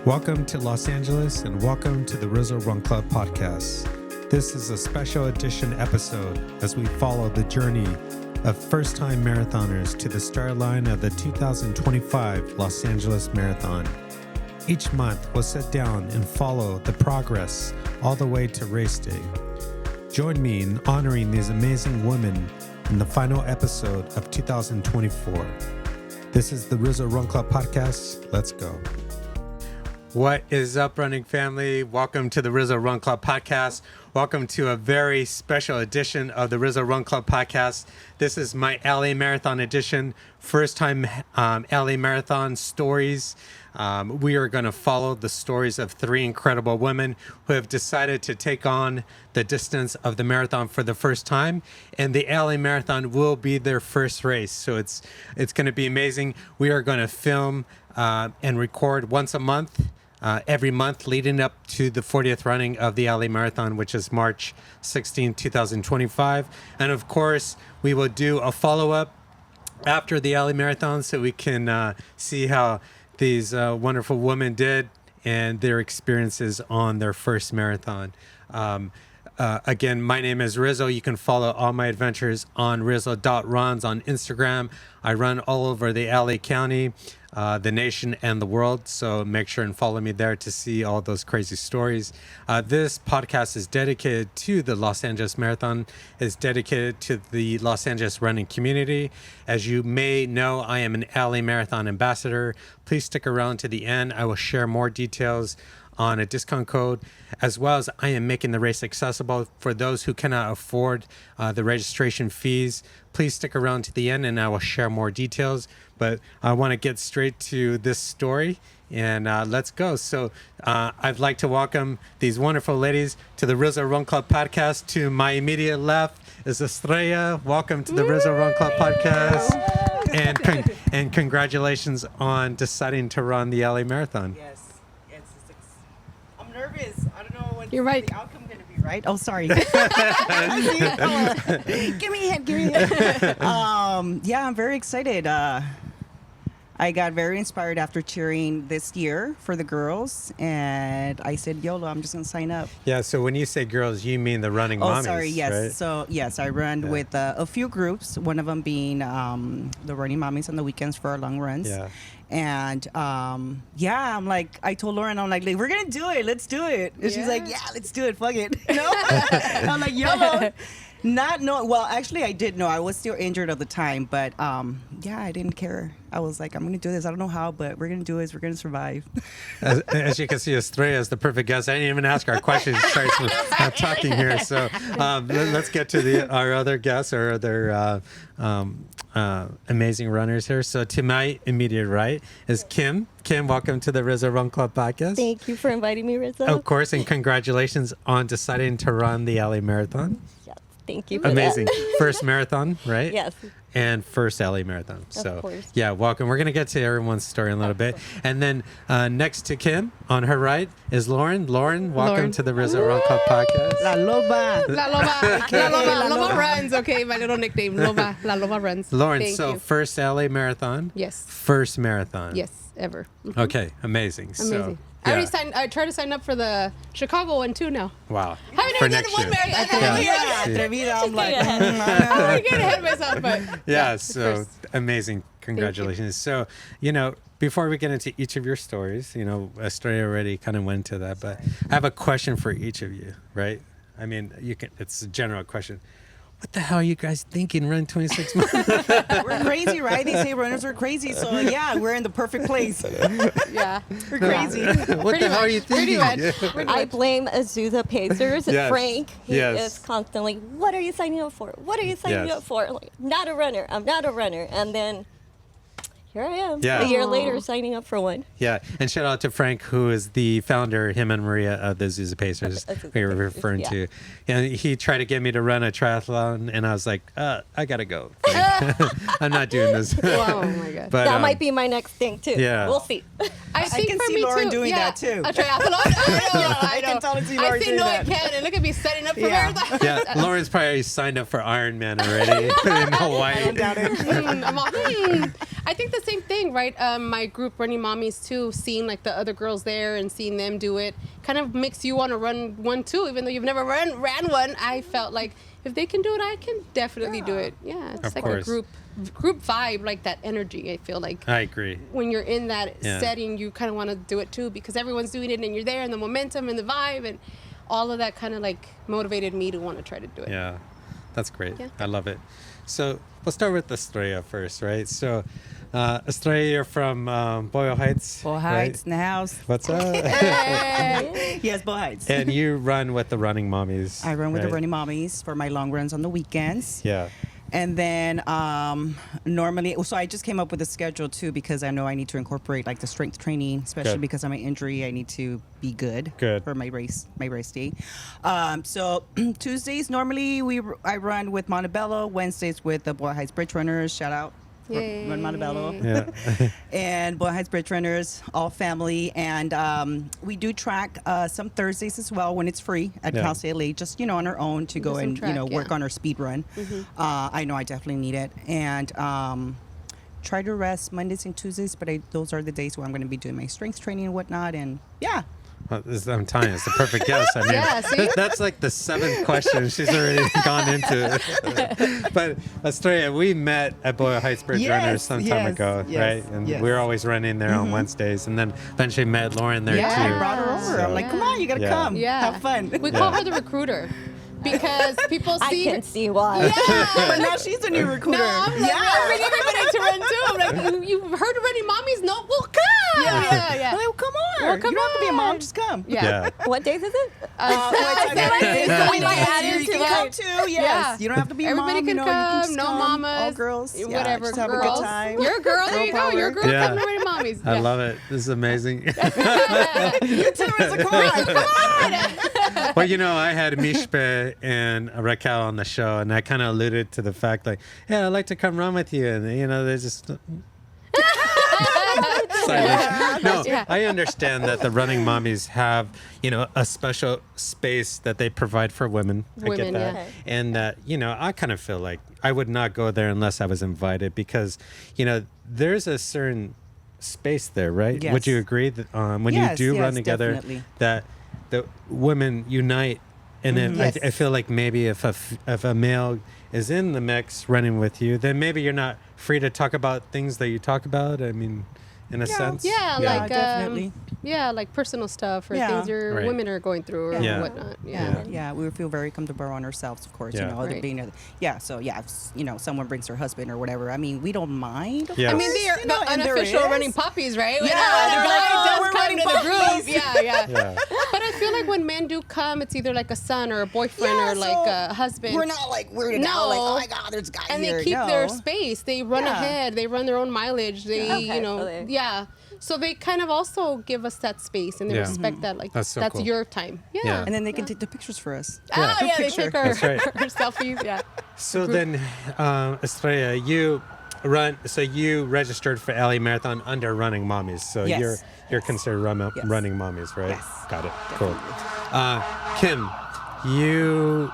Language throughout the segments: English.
Welcome to Los Angeles and welcome to the Rizzo Run Club Podcast. This is a special edition episode as we follow the journey of first-time marathoners to the start line of the 2025 Los Angeles Marathon. Each month, we'll sit down and follow the progress all the way to race day. Join me in honoring these amazing women in the final episode of 2024. This is the Rizzo Run Club Podcast. Let's go. What is up, running family? Welcome to the Rizzo Run Club Podcast. Welcome to a very special edition of the Rizzo Run Club Podcast. This is my LA Marathon edition, first time LA Marathon stories. We are going to follow the stories of three incredible women who have decided to take on the distance of the marathon for the first time, and the LA Marathon will be their first race. So it's going to be amazing. We are going to film and record once a month. Every month leading up to the 40th running of the LA Marathon, which is March 16, 2025. And of course, we will do a follow-up after the LA Marathon so we can see how these wonderful women did and their experiences on their first marathon. Again, my name is Rizzo. You can follow all my adventures on rizzo.runs on Instagram. I run all over the LA County, the nation, and the world. So make sure and follow me there to see all those crazy stories. This podcast is dedicated to the Los Angeles Marathon. It's dedicated to the Los Angeles running community. As you may know, I am an LA Marathon ambassador. Please stick around to the end. I will share more details on a discount code, as well as I am making the race accessible for those who cannot afford the registration fees. Please stick around to the end and I will share more details. But I want to get straight to this story and let's go. So I'd like to welcome these wonderful ladies to the Rizzo Run Club Podcast. To my immediate left is Estrella. Welcome to the Rizzo Run Club Podcast. And congratulations on deciding to run the LA Marathon. Yes. I'm nervous. I don't know what You're right. the outcome going to be, right? Oh, sorry. Give me a hint. Yeah, I'm very excited. I got very inspired after cheering this year for the girls, and I said, YOLO, I'm just going to sign up. Yeah, so when you say girls, you mean the running mommies, sorry, yes. right? So, yes, I run with a few groups, one of them being the running mommies on the weekends for our long runs. Yeah. And, I'm like, I told Lauren, I'm like, we're going to do it. Let's do it. And she's like, yeah, let's do it. Fuck it. No? I'm like, YOLO. Well, actually, I did know. I was still injured at the time, but I didn't care. I was like, I'm going to do this. I don't know how, but we're going to do this. We're going to survive. As you can see, Estrella is the perfect guest. I didn't even ask our questions. She starts talking here. So let's get to our other guests, our other amazing runners here. So to my immediate right is Kim. Kim, welcome to the Rizzo Run Club Podcast. Thank you for inviting me, Rizzo. Of course, and congratulations on deciding to run the LA Marathon. Yes, thank you for Amazing. that. First marathon, right? Yes. And first LA Marathon. So, course. yeah, welcome. We're going to get to everyone's story in a little bit. And then next to Kim, on her right, is Lauren. Lauren, welcome to the Rizzo Run Club Podcast. La Loba. La Loba. La Loba. Loba runs. Okay, my little nickname. Loba. La Loba runs. Lauren, Thank so you. first LA Marathon. Yes. First marathon. Yes, ever. Okay, amazing. Amazing. So, I tried to sign up for the Chicago one too now. Wow. I haven't For even done next the one year. marathon. Atrevida. I'm like, I'm getting ahead of myself, but Yeah, so first. amazing. Congratulations. So, before we get into each of your stories, Estrella already kind of went into that, but I have a question for each of you, right? I mean, it's a general question. What the hell are you guys thinking running 26 miles? we're crazy, right? They say runners are crazy. So, yeah, we're in the perfect place. yeah, We're crazy. What the hell are you thinking? I blame Azusa Pacers. Yes. Frank, he Yes. is constantly, what are you signing up for? What are you signing Yes. up for? I'm like, not a runner. I'm not a runner. And then here I am, Yeah. a year later, signing up for one. Yeah, and shout out to Frank, who is the founder, him and Maria, of the Azusa Pacers we were referring to. And he tried to get me to run a triathlon, and I was like, I got to go. I'm not doing this. Oh, my God. But, That might be my next thing, too. yeah. We'll see. I think can for see me Lauren too. doing that, too. A triathlon? I can totally see Lauren I doing know that. I can, and look at me setting up for Yeah. marathon. Yeah, Lauren's probably signed up for Ironman already in Hawaii. I don't doubt it. I'm all, I think the same thing, right? My group, Running Mommies, too, seeing like the other girls there and seeing them do it kind of makes you want to run one too. Even though you've never ran one, I felt like if they can do it, I can definitely do it. Yeah, it's Of like course. a group vibe, like that energy. I feel like I agree. when you're in that Yeah. setting, you kind of want to do it too because everyone's doing it and you're there and the momentum and the vibe and all of that kind of like motivated me to want to try to do it. Yeah, that's great. Yeah. I love it. So we'll start with Estrella first, right? So Estrella, you're from Boyle Heights. Boyle right? Heights in the house. What's up? Yes, Boyle Heights. And you run with the Running Mommies. I run with the right? Running Mommies for my long runs on the weekends. Yeah. And then normally, so I just came up with a schedule too because I know I need to incorporate like the strength training, especially Good. because of my injury. I need to be good, Good. for my race day. So Tuesdays normally I run with Montebello. Wednesdays with the Boyle Heights Bridge Runners. Shout out. Yay. Run Montebello. Yeah. And Boyle Heights Bridge Runners, all family. And we do track some Thursdays as well when it's free at Yeah. Cal State LA, just, on our own to go some and, track, work yeah. on our speed run. I know I definitely need it. And try to rest Mondays and Tuesdays, but those are the days where I'm going to be doing my strength training and whatnot. And yeah. Well, I'm telling you, it's the perfect guess. I mean, Yeah, see? that's like the 7th question. She's already gone into it. But Estrella, we met at Boyle Heights Bridge Yes, Runners some time yes, ago, yes, right? And yes. we were always running there on Wednesdays. And then eventually met Lauren there Yeah, too. I brought her over. So- I'm like, come on, you got to Yeah. come. Yeah. Have fun. We call her the recruiter because people I see can see why. But now she's a new recruiter. No, I'm like, I bring everybody to run too. I'm like, you've heard of Running Mommies? No, well, come. Yeah. I'm like, well, come on. Well, come you don't have to be a on. mom, just come. Yeah. What days is it? Wednesdays, Yeah. you can come too. Yes, Yeah. you don't have to be a Everybody mom. can you come. can just No come. mamas. All girls. Yeah, Whatever. just have a girls. good time. You're a girl. There you go. You're a girl. Yeah. Come to Running Mommies. I Yeah. love it. This is amazing. You too, Rizzo. Come on. Well, I had Mishpe and Raquel on the show, and I kind of alluded to the fact, like, yeah, I'd like to come run with you. And, they're just... silent. No, Yeah. I understand that the Running Mommies have, a special space that they provide for women. I get Women, that. yeah. Okay. And that, I kind of feel like I would not go there unless I was invited because, there's a certain space there, right? Yes. Would you agree that when Yes, you do yes, run together, definitely. that the women unite? And then Yes. I feel like maybe if a male is in the mix running with you, then maybe you're not free to talk about things that you talk about. I mean, in a sense. Yeah, Yeah, like definitely. like personal stuff or Yeah. things your Right. women are going through or Yeah. whatnot. Yeah. Yeah, we feel very comfortable on ourselves, of course. Yeah. Other Right. being, so yeah, if, someone brings her husband or whatever. I mean, we don't mind. of Yeah. I course, mean, they are the and there unofficial is. running puppies, right? Yeah, they're they're like, "Oh, we're come running to the group. puppies." Yeah. Yeah. But I feel like when men do come, it's either like a son or a boyfriend Yeah, or like so a husband. We're not like weirded No. out, like, oh my God, there's a guy and here. they keep No. their space. They run Yeah. ahead. They run their own mileage. They, Okay, okay. yeah. So they kind of also give us that space and they Yeah. respect that. Like That's so cool. your time. Yeah. Yeah. And then they can take the pictures for us. Oh, Group yeah, they picture. take our, That's right. our selfies. Yeah. So then, Estrella, you registered for LA Marathon under Running Mommies. So Yes. you're considered Yes. Running Mommies, right? Yes. Got it. Cool. Kim, you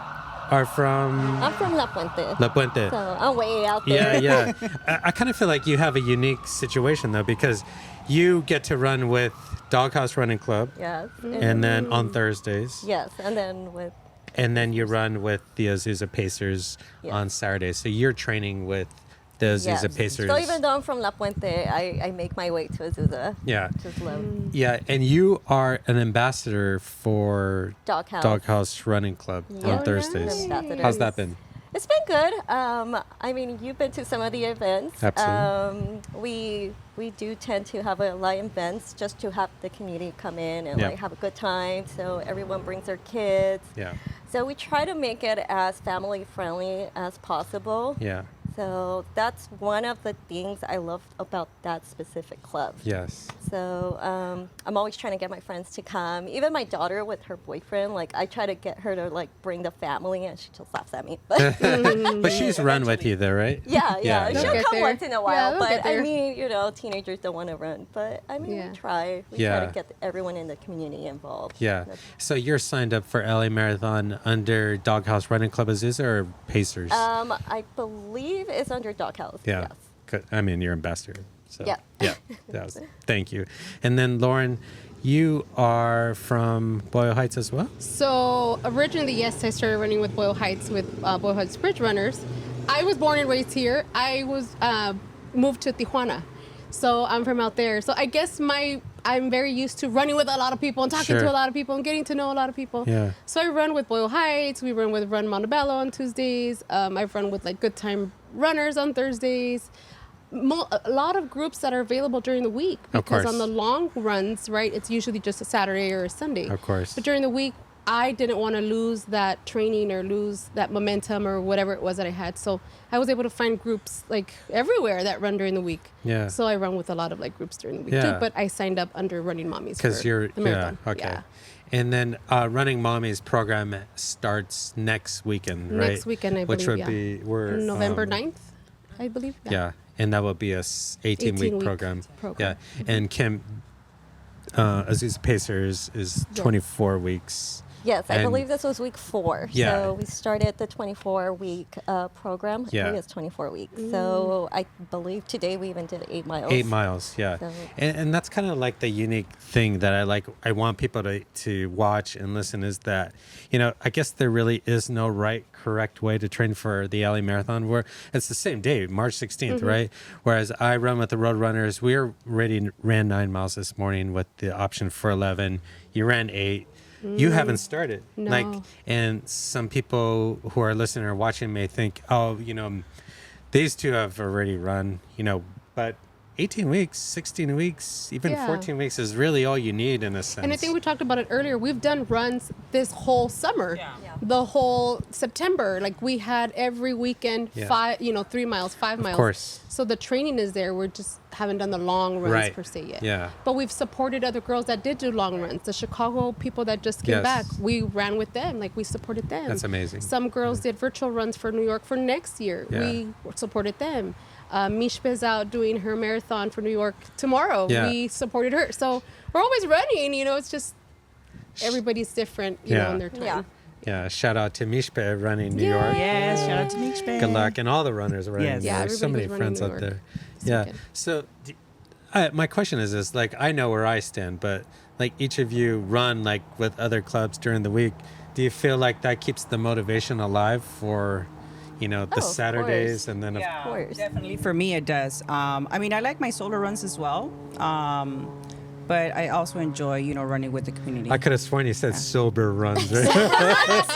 are from I'm from La Puente. La Puente. So I'm way out there. Yeah. I kind of feel like you have a unique situation though, because you get to run with Doghouse Running Club, Yes. and then on Thursdays, Yes. And then with and then you run with the Azusa Pacers Yes. on Saturdays. So you're training with the Azusa yes. Pacers. So even though I'm from La Puente, I make my way to Azusa. Yeah. Just love Yeah, and you are an ambassador for Doghouse. Doghouse Running Club Yeah. on Oh, Thursdays. nice. How's that been? It's been good. I mean, you've been to some of the events. Absolutely. We do tend to have a lot of events just to have the community come in and Yeah. like have a good time. So everyone brings their kids. Yeah. So we try to make it as family friendly as possible. Yeah. So that's one of the things I love about that specific club. Yes. So I'm always trying to get my friends to come. Even my daughter with her boyfriend, like I try to get her to like bring the family, and she just laughs at me. But But she's run with you though, right? yeah, They'll she'll get come there. once in a Yeah, while. they'll But get I there. mean, teenagers don't want to run. But I mean, Yeah. we try. We Yeah. try to get everyone in the community involved. Yeah. That's- So you're signed up for LA Marathon under Doghouse Running Club Azusa or Pacers? I believe it's under Doghouse. yeah. Yes. I mean, you're ambassador. So Yeah. Thank you. And then Lauren, you are from Boyle Heights as well? So originally, yes, I started running with Boyle Heights with Boyle Heights Bridge Runners. I was born and raised here. I was moved to Tijuana, so I'm from out there. So I guess I'm very used to running with a lot of people and talking to a lot of people and getting to know a lot of people. Yeah. So I run with Boyle Heights. We run with Run Montebello on Tuesdays. I've run with like Good Time Runners on Thursdays. A lot of groups that are available during the week, because on the long runs, right, it's usually just a Saturday or a Sunday. Of course. But during the week, I didn't want to lose that training or lose that momentum or whatever it was that I had. So I was able to find groups like everywhere that run during the week. Yeah. So I run with a lot of like groups during the week Yeah. too. But I signed up under Running Mommies Because you're, the marathon. okay. Yeah. And then Running Mommy's program starts next weekend, right? Next weekend, I Which believe, would be, we're... November 9th, I believe. Yeah. And that will be a 18-week 18-week program. program. Yeah. And Kim, Aziz Pacers is 24 weeks. Yes, I And- believe this was week 4. Yeah. So we started the 24-week program. Yeah. I think it's 24 weeks. So I believe today we even did 8 miles. 8 miles, yeah. So- And that's kind of like the unique thing that I want people to watch and listen is that, I guess there really is no correct way to train for the LA Marathon, where it's the same day, March 16th, right? Whereas I run with the Road Runners. We ran 9 miles this morning with the option for 11. You ran 8. You haven't started. No. And some people who are listening or watching may think, oh, these two have already run, but 18 weeks, 16 weeks, even 14 weeks is really all you need in a sense. And I think we talked about it earlier. We've done runs this whole summer, Yeah. the whole September. Like we had every weekend, 3 miles, 5 miles. Of course. So the training is there. We just haven't done the long runs Right. per se yet. Yeah. But we've supported other girls that did do long runs. The Chicago people that just came Yes. back, we ran with them. Like we supported them. That's amazing. Some girls did virtual runs for New York for next year. Yeah. We supported them. Mishpa's out doing her marathon for New York tomorrow. Yeah. We supported her. So we're always running, it's just everybody's different, Yeah. in their time. Yeah. Yeah, shout out to Mishpe running New York. Yes, shout out to Meek Good luck. And all the runners running Yes. New Yeah, York. So many everybody was friends running out New there. this Yeah. weekend. So my question is this, I know where I stand, but each of you run with other clubs during the week. Do you feel like that keeps the motivation alive for, the of Saturdays course. and then Yeah, course. definitely. For me, it does. I like my solo runs as well. But I also enjoy, running with the community. I could have sworn you said sober runs. Right? I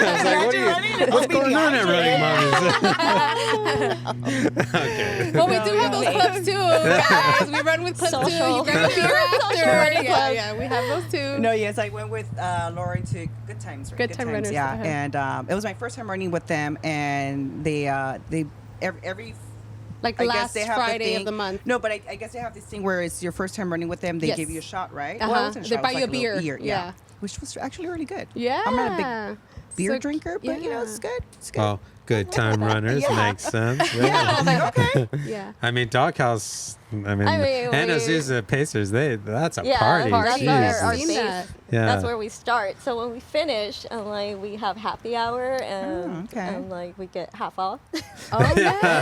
was like, what's going on at Running Mommies? Okay. Well, we do have those clubs too. Guys. We run with clubs too. Social. You grab a beer after. Social running club. Yeah, we have those too. No, yes, I went with Lauren to Good Times. Right? Good Time Runners, Yeah, uh-huh. and it was my first time running with them, and they every Like I last guess they have Friday the thing, of the month. No, but I guess they have this thing where it's your first time running with them. They Yes. give you a shot, right? Uh-huh. Well, it wasn't a They shot, buy it was you a like little beer. yeah. Yeah. Which was actually really good. Yeah. I'm not a big beer So- drinker, but yeah. it's good. It's good. Well, Good Time Runners Yeah. makes sense. yeah, I was like, okay. Yeah. I mean, Doghouse. and we- Azusa Pacers. That's a Yeah, party. that's Jesus. our Seen base. that. Yeah. That's where we start. So when we finish, we have happy hour, and, okay. and we get half off. Oh, yeah.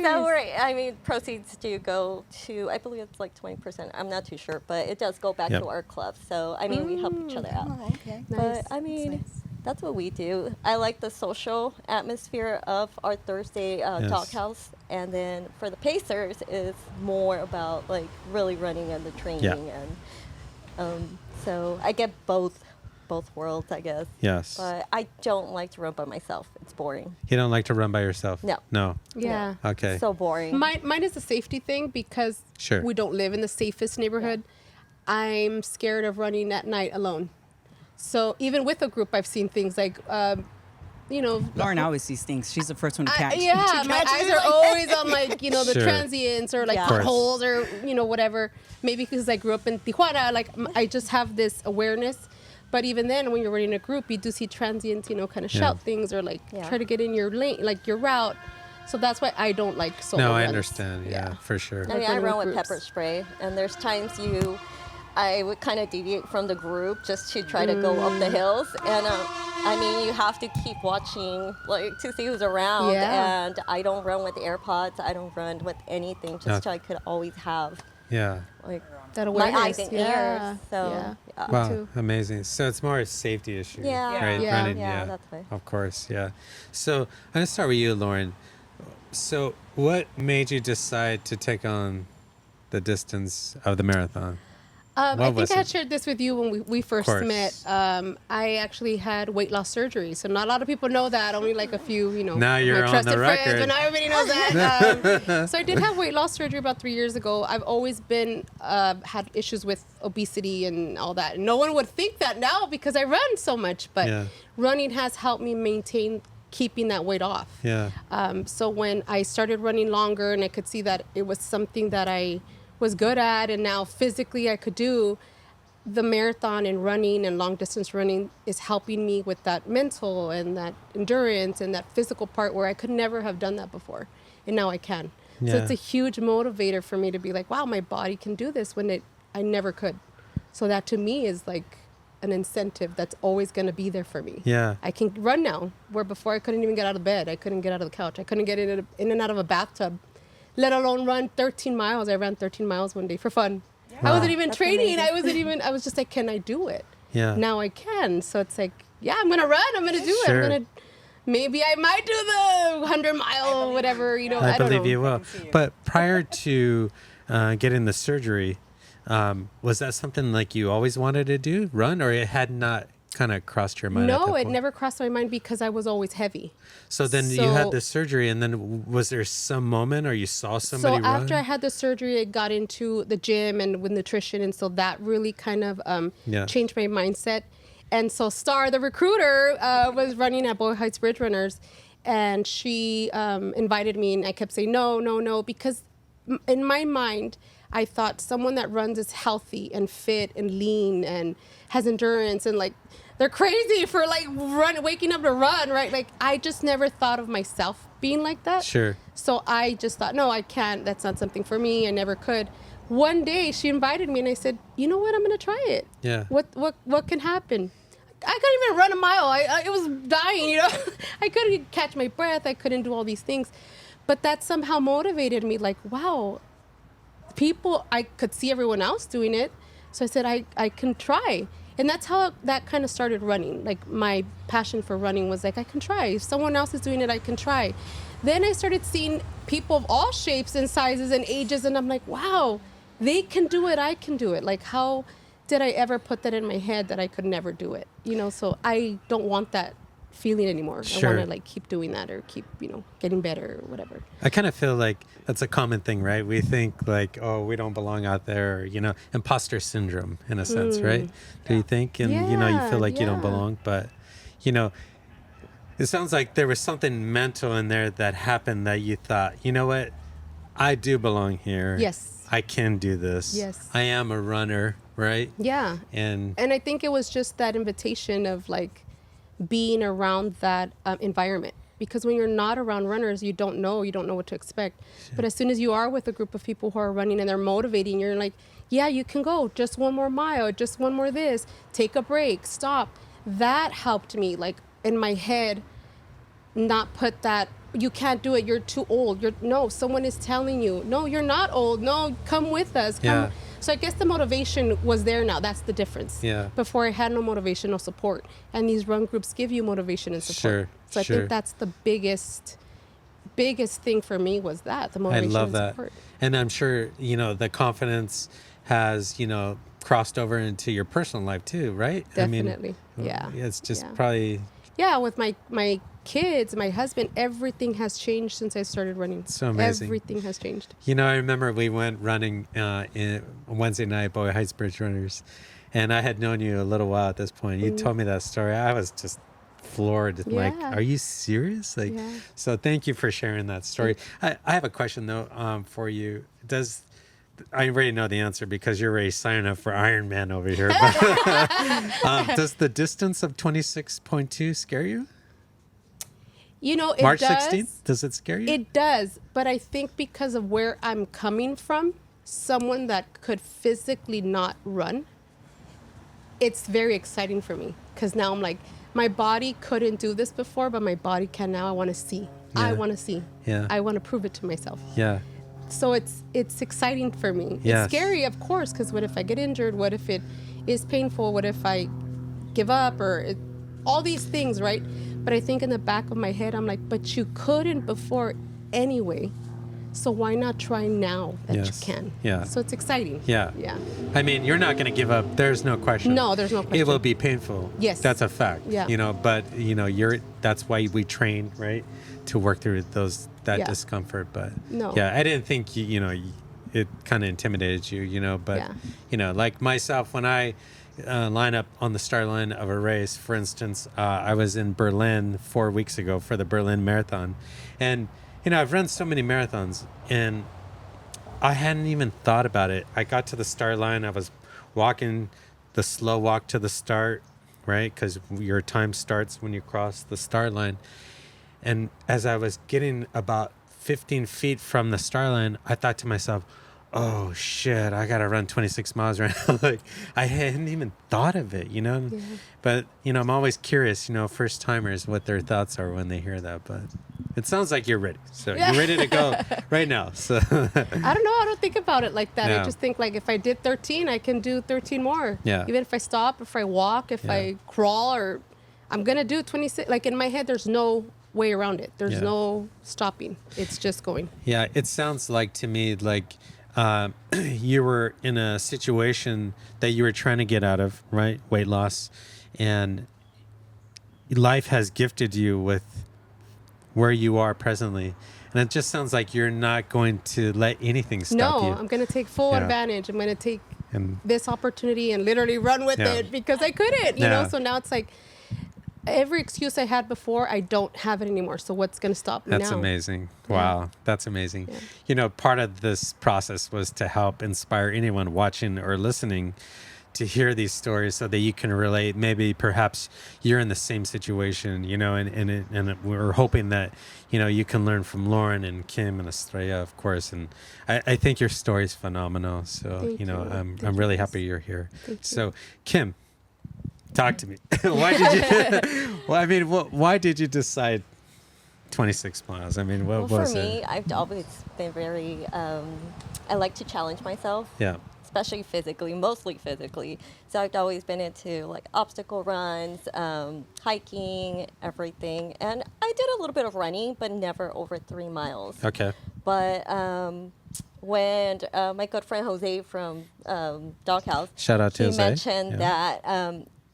So proceeds do go to, I believe it's 20%. I'm not too sure, but it does go back Yep. to our club. So we help each other out. Oh, okay. Nice. But Nice. that's what we do. I like the social atmosphere of our Thursday Yes. doghouse, and then for the Pacers, it's more about really running and the training, and so I get both worlds, I guess. Yes. But I don't like to run by myself. It's boring. You don't like to run by yourself? No. No. Yeah. Okay. So boring. Mine is a safety thing because Sure. we don't live in the safest neighborhood. I'm scared of running at night alone. So even with a group, I've seen things like, Lauren always sees things. She's the first one to catch. yeah, to my catch eyes it. are always on the Sure. transients or Yeah. Of course. potholes or whatever. Maybe because I grew up in Tijuana, I just have this awareness. But even then, when you're running a group, you do see transients, kind of shout things or Yeah. try to get in your lane, your route. So that's why I don't like solo No, I runs. understand. Yeah, for sure. I running run with with groups. pepper spray, and there's times I would kind of deviate from the group just to try to go up the hills, and I mean, you have to keep watching, like, to see who's around. Yeah. And I don't run with AirPods. I don't run with anything. Just so I could always have, Yeah. like, That my awareness. eyes and ears. So, yeah. Wow, too. amazing. So it's more a safety issue, Yeah. right? Yeah. Running, Yeah, that's right. Of course, yeah. So I'm going to start with you, Lauren. So what made you decide to take on the distance of the marathon? I What was think I had it? shared this with you when we first course. met. I actually had weight loss surgery, so not a lot of people know that. Only like a few, Now you're my on trusted the friends, record. but not everybody knows that. So I did have weight loss surgery about 3 years ago. I've always been had issues with obesity and all that. No one would think that now because I run so much, but Yeah. running has helped me maintain keeping that weight off. Yeah. So when I started running longer and I could see that it was something that I was good at and now physically I could do, the marathon and running and long distance running is helping me with that mental and that endurance and that physical part where I could never have done that before. And now I can. So Yeah. it's a huge motivator for me to be like, wow, my body can do this when I never could. So that to me is like an incentive that's always going to be there for me. Yeah. I can run now, where before I couldn't even get out of bed. I couldn't get out of the couch. I couldn't get in and out of a bathtub, let alone run 13 miles. I ran 13 miles one day for fun. I wasn't even That's training. amazing. I was just like, can I do it? Yeah. Now I can. So it's like, yeah, I'm going to run. I'm going to do it. Sure. Maybe I might do the 100-mile, whatever, I I don't believe know. you will. But prior to getting the surgery, was that something like you always wanted to do, run, or it had not kind of crossed your mind? at No, that it point? never crossed my mind because I was always heavy. So then you had So- the surgery, and then was there some moment, or you saw somebody So run? after I had the surgery, I got into the gym and with nutrition, and so that really kind of Yeah. changed my mindset. And so Star, the recruiter, was running at Boyle Heights Bridge Runners, and she invited me, and I kept saying no, because in my mind, I thought someone that runs is healthy and fit and lean and has endurance and like they're crazy for like waking up to run, right? Like I just never thought of myself being like that. Sure. So I just thought, no, I can't. That's not something for me. I never could. One day she invited me and I said, you know what? I'm going to try it. Yeah. What can happen? I couldn't even run a mile. I was dying, I couldn't catch my breath. I couldn't do all these things. But that somehow motivated me like, wow, I could see everyone else doing it. So I said, I can try. And that's how that kind of started running. Like my passion for running was like, I can try. If someone else is doing it, I can try. Then I started seeing people of all shapes and sizes and ages. And I'm like, wow, they can do it. I can do it. Like how did I ever put that in my head that I could never do it? So I don't want that feeling anymore. Sure. I want to like keep doing that or keep, getting better or whatever. I kind of feel like that's a common thing, right? We think like, oh, we don't belong out there, or, imposter syndrome in a sense, right? Do you think? And, you feel like you don't Yeah. belong, but, it sounds like there was something mental in there that happened that you thought, you know what? I do belong here. Yes. I can do this. Yes. I am a runner, right? Yeah. And I think it was just that invitation of like being around that environment. Because when you're not around runners, you don't know what to expect. Sure. But as soon as you are with a group of people who are running and they're motivating, you're like, yeah, you can go. Just one more mile, just one more this. Take a break, stop. That helped me, like in my head, not put that, you can't do it, you're too old. No, someone is telling you, no, you're not old. No, come with us. Come. Yeah. So I guess the motivation was there now. That's the difference. Yeah. Before I had no motivation, no support. And these run groups give you motivation and support. Sure, So I sure. think that's the biggest thing for me was that, the motivation I love and that. support. And I'm sure, the confidence has, crossed over into your personal life too, right? Definitely. I mean, Yeah. It's just Yeah. probably Yeah, with my kids, my husband, everything has changed since I started running. So amazing. Everything has changed. I remember we went running in Wednesday night, Boyle Heights Bridge Runners, and I had known you a little while at this point. You told me that story. I was just floored. Like, Yeah. are you serious? Like, Yeah. so thank you for sharing that story. I have a question though for you. I already know the answer because you're already signing up for Ironman over here. But, does the distance of 26.2 scare you? It March does. 16th? Does it scare you? It does, but I think because of where I'm coming from, someone that could physically not run, it's very exciting for me because now I'm like, my body couldn't do this before, but my body can now. I want to see. I want to see. Yeah. I want to prove it to myself. Yeah. So it's exciting for me. Yes. It's scary, of course, because what if I get injured? What if it is painful? What if I give up? All these things, right? But I think in the back of my head, I'm like, but you couldn't before anyway. So why not try now that you can? Yeah. So it's exciting. Yeah. Yeah. I mean, you're not going to give up. There's no question. No, there's no question. It will be painful. Yes. That's a fact. Yeah. But that's why we train, right? To work through that discomfort. But No. yeah, I didn't think, it kind of intimidated you, but, like myself, when I line up on the start line of a race, for instance, I was in Berlin 4 weeks ago for the Berlin Marathon. And, I've run so many marathons and I hadn't even thought about it. I got to the start line. I was walking the slow walk to the start, right? Because your time starts when you cross the start line. And as I was getting about 15 feet from the start line, I thought to myself, oh shit, I gotta run 26 miles right now. Like, I hadn't even thought of it, Yeah. But, I'm always curious, first timers, what their thoughts are when they hear that. But it sounds like you're ready. So you're ready to go right now. So I don't know. I don't think about it like that. No. I just think like if I did 13, I can do 13 more. Yeah. Even if I stop, if I walk, if I crawl, or I'm going to do 26. Like in my head, there's no way around it. There's no stopping. It's just going. Yeah, it sounds like to me like you were in a situation that you were trying to get out of, right? Weight loss. And life has gifted you with where you are presently. And it just sounds like you're not going to let anything stop you. No, I'm going to take full advantage. I'm going to take this opportunity and literally run with it because I couldn't, you know? So now it's like every excuse I had before, I don't have it anymore. So what's going to stop me now? That's amazing. Wow. That's amazing. Yeah. Part of this process was to help inspire anyone watching or listening to hear these stories so that you can relate. Maybe perhaps you're in the same situation, and we're hoping that, you can learn from Lauren and Kim and Estrella, of course. And I think your story is phenomenal. So, I'm really happy you're here. So, Kim, talk to me. Why did you, why did you decide 26 miles? I mean, what was it? For me, I've always been very, I like to challenge myself. Yeah. Especially physically, mostly physically. So I've always been into like obstacle runs, hiking, everything. And I did a little bit of running, but never over 3 miles. Okay. But when my good friend Jose from Doghouse, shout out to Jose. He mentioned that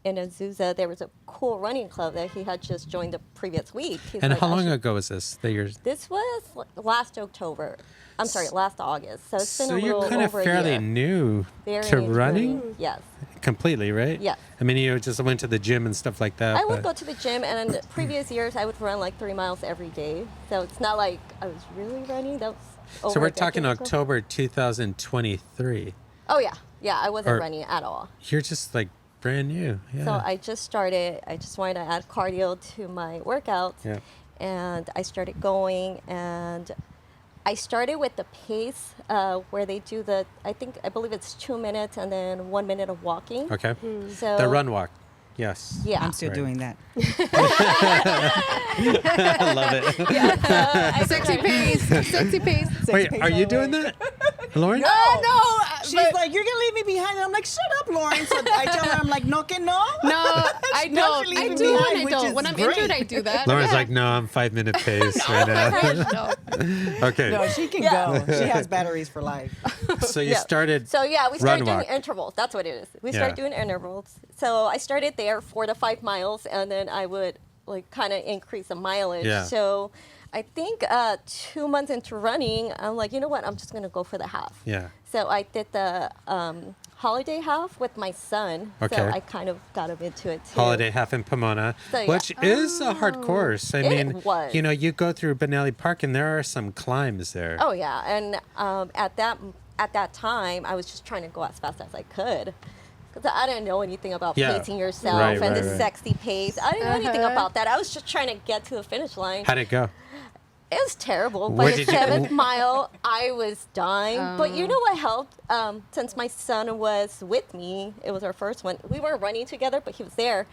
in Azusa there was a cool running club that he had just joined the previous week. And how long ago was this? This was last October. I'm sorry, last August. So it's been a little over a year. So you're kind of fairly new to running? Yes. Completely, right? Yeah. I mean, you just went to the gym and stuff like that. I would go to the gym, and in the previous years, I would run like 3 miles every day. So it's not like I was really running. That was over So we're a decade talking ago. October 2023. Oh, yeah. Yeah, I wasn't running at all. You're just like brand new. Yeah. So I just started. I just wanted to add cardio to my workouts. Yeah. And I started going, and I started with the pace where they do I believe it's 2 minutes and then 1 minute of walking. Okay. So The run walk. Yes. Yeah. I'm still doing that. I love it. Yeah, so Sexy pace. Sexy pace. Wait, are you doing that, Lauren? No, no. She's like, you're gonna leave me behind. And I'm like, shut up, Lauren. So I tell her, I'm like, no, que no. No, I don't. She'll I leave me do behind, and I which don't. is When I'm great. injured, I do that. Lauren's Yeah. like, no, I'm 5 minute pace right now. No. Okay. No, she can go. She has batteries for life. So you started. So yeah, we started run doing walk. intervals. That's what it is. We started doing intervals. So I started there 4 to 5 miles, and then I would like kind of increase the mileage. Yeah. So I think 2 months into running, I'm like, you know what? I'm just gonna go for the half. Yeah. So I did the holiday half with my son. Okay. So I kind of got him into it too. Holiday half in Pomona, So, yeah. which is a hard course. I It mean, was. you go through Benelli Park and there are some climbs there. Oh yeah, and at that time, I was just trying to go as fast as I could. Because I didn't know anything about pacing yourself Right, and the right. sexy pace. I didn't know anything about that. I was just trying to get to the finish line. How'd it go? It was terrible. Where By the did you- 7th mile, I was dying. But you know what helped? Since my son was with me, it was our first one. We weren't running together, but he was there.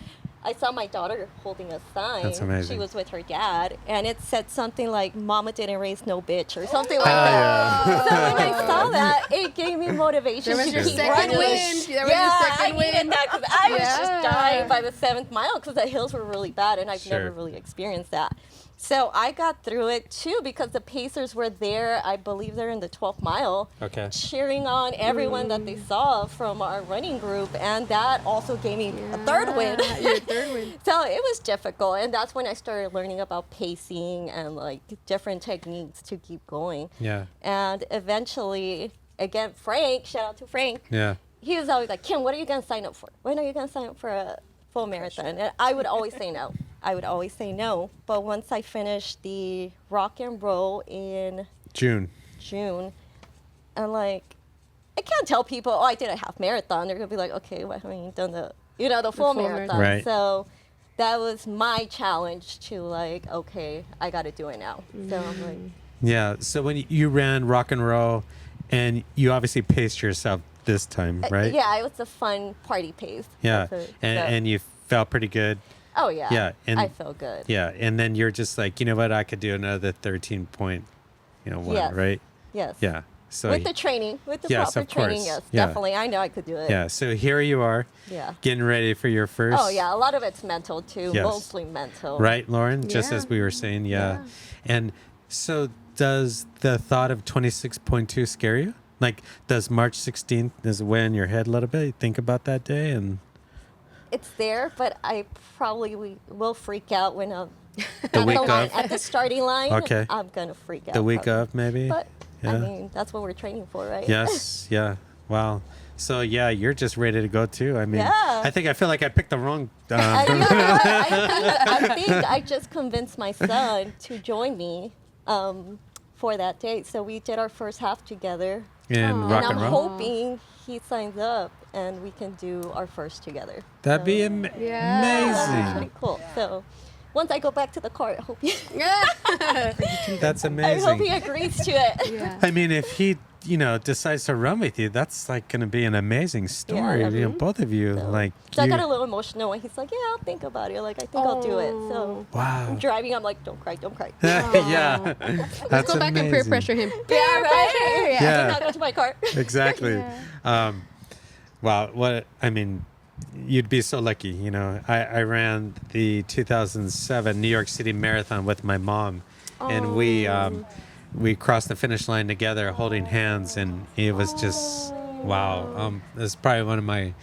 I saw my daughter holding a sign. That's amazing. She was with her dad, and it said something like, "Mama didn't raise no bitch," or something like that. Yeah. So when I saw that, it gave me motivation There was to your keep second running. win. There was your I second needed win. that because I was just Yeah. dying by the 7th mile because the hills were really bad, and I've Sure. never really experienced that. So I got through it too because the Pacers were there. I believe they're in the 12th mile, Okay. cheering on everyone that they saw from our running group, and that also gave me a third win. Your third win. So it was difficult, and that's when I started learning about pacing and like different techniques to keep going. Yeah. And eventually, again, Frank, shout out to Frank, Yeah. he was always like, "Kim, what are you gonna sign up for? When are you gonna sign up for a full marathon?" And I would always say no. I would always say no. But once I finished the rock and roll in June. and like, I can't tell people, "Oh, I did a half marathon." They're gonna be like, "Okay, why haven't you done the full full marathon?" Right. So that was my challenge to like, okay, I got to do it now. So I'm like, Yeah. So when you ran rock and roll, and you obviously paced yourself this time, right? yeah, it was a fun party pace. Yeah. So- And you felt pretty good. oh yeah, Yeah, and- I feel good. Yeah. And then you're just like, you know what? I could do another 13 point, one, Yes. right? Yes. Yeah. So With the training, with the Yes, proper of course. training, yes, Yeah. definitely. I know I could do it. yeah. So here you are, Yeah. getting ready for your first. Oh yeah, a lot of it's mental too, Yes. mostly mental. Right, Lauren? Just Yeah. as we were saying, yeah. Yeah. And so does the thought of 26.2 scare you? Like, does March 16th is weigh in your head a little bit? You think about that day and It's there, but I probably will freak out when I'm the at week the line, of? at the starting line. Okay. I'm gonna freak out. The week probably. of, maybe? But Yeah. I mean, that's what we're training for, right? Yes, yeah. Wow. So, yeah, you're just ready to go, too. I mean, Yeah. I feel like I picked the wrong... I, you know what? I think I just convinced my son to join me for that date. So we did our first half together. in rock and and I'm roll? hoping he signs up and we can do our first together. That'd be So, Yeah. that's amazing. pretty cool. So once I go back to the car, I hope he, That's I hope amazing. he agrees to it. Yeah. I mean, if he, decides to run with you, that's like going to be an amazing story. Yeah. Both of you, So- like, So I got you- a little emotional when he's like, "Yeah, I'll think about it." Like, I think I'll do it. So wow. I'm driving. I'm like, "Don't cry, don't cry." Yeah. Let's go back and peer amazing. pressure him. Yeah, right. Yeah. Yeah. Not go to my car. Exactly. Yeah. Wow. You'd be so lucky. I ran the 2007 New York City Marathon with my mom, and we crossed the finish line together, holding hands, and it was just wow. It's probably one of my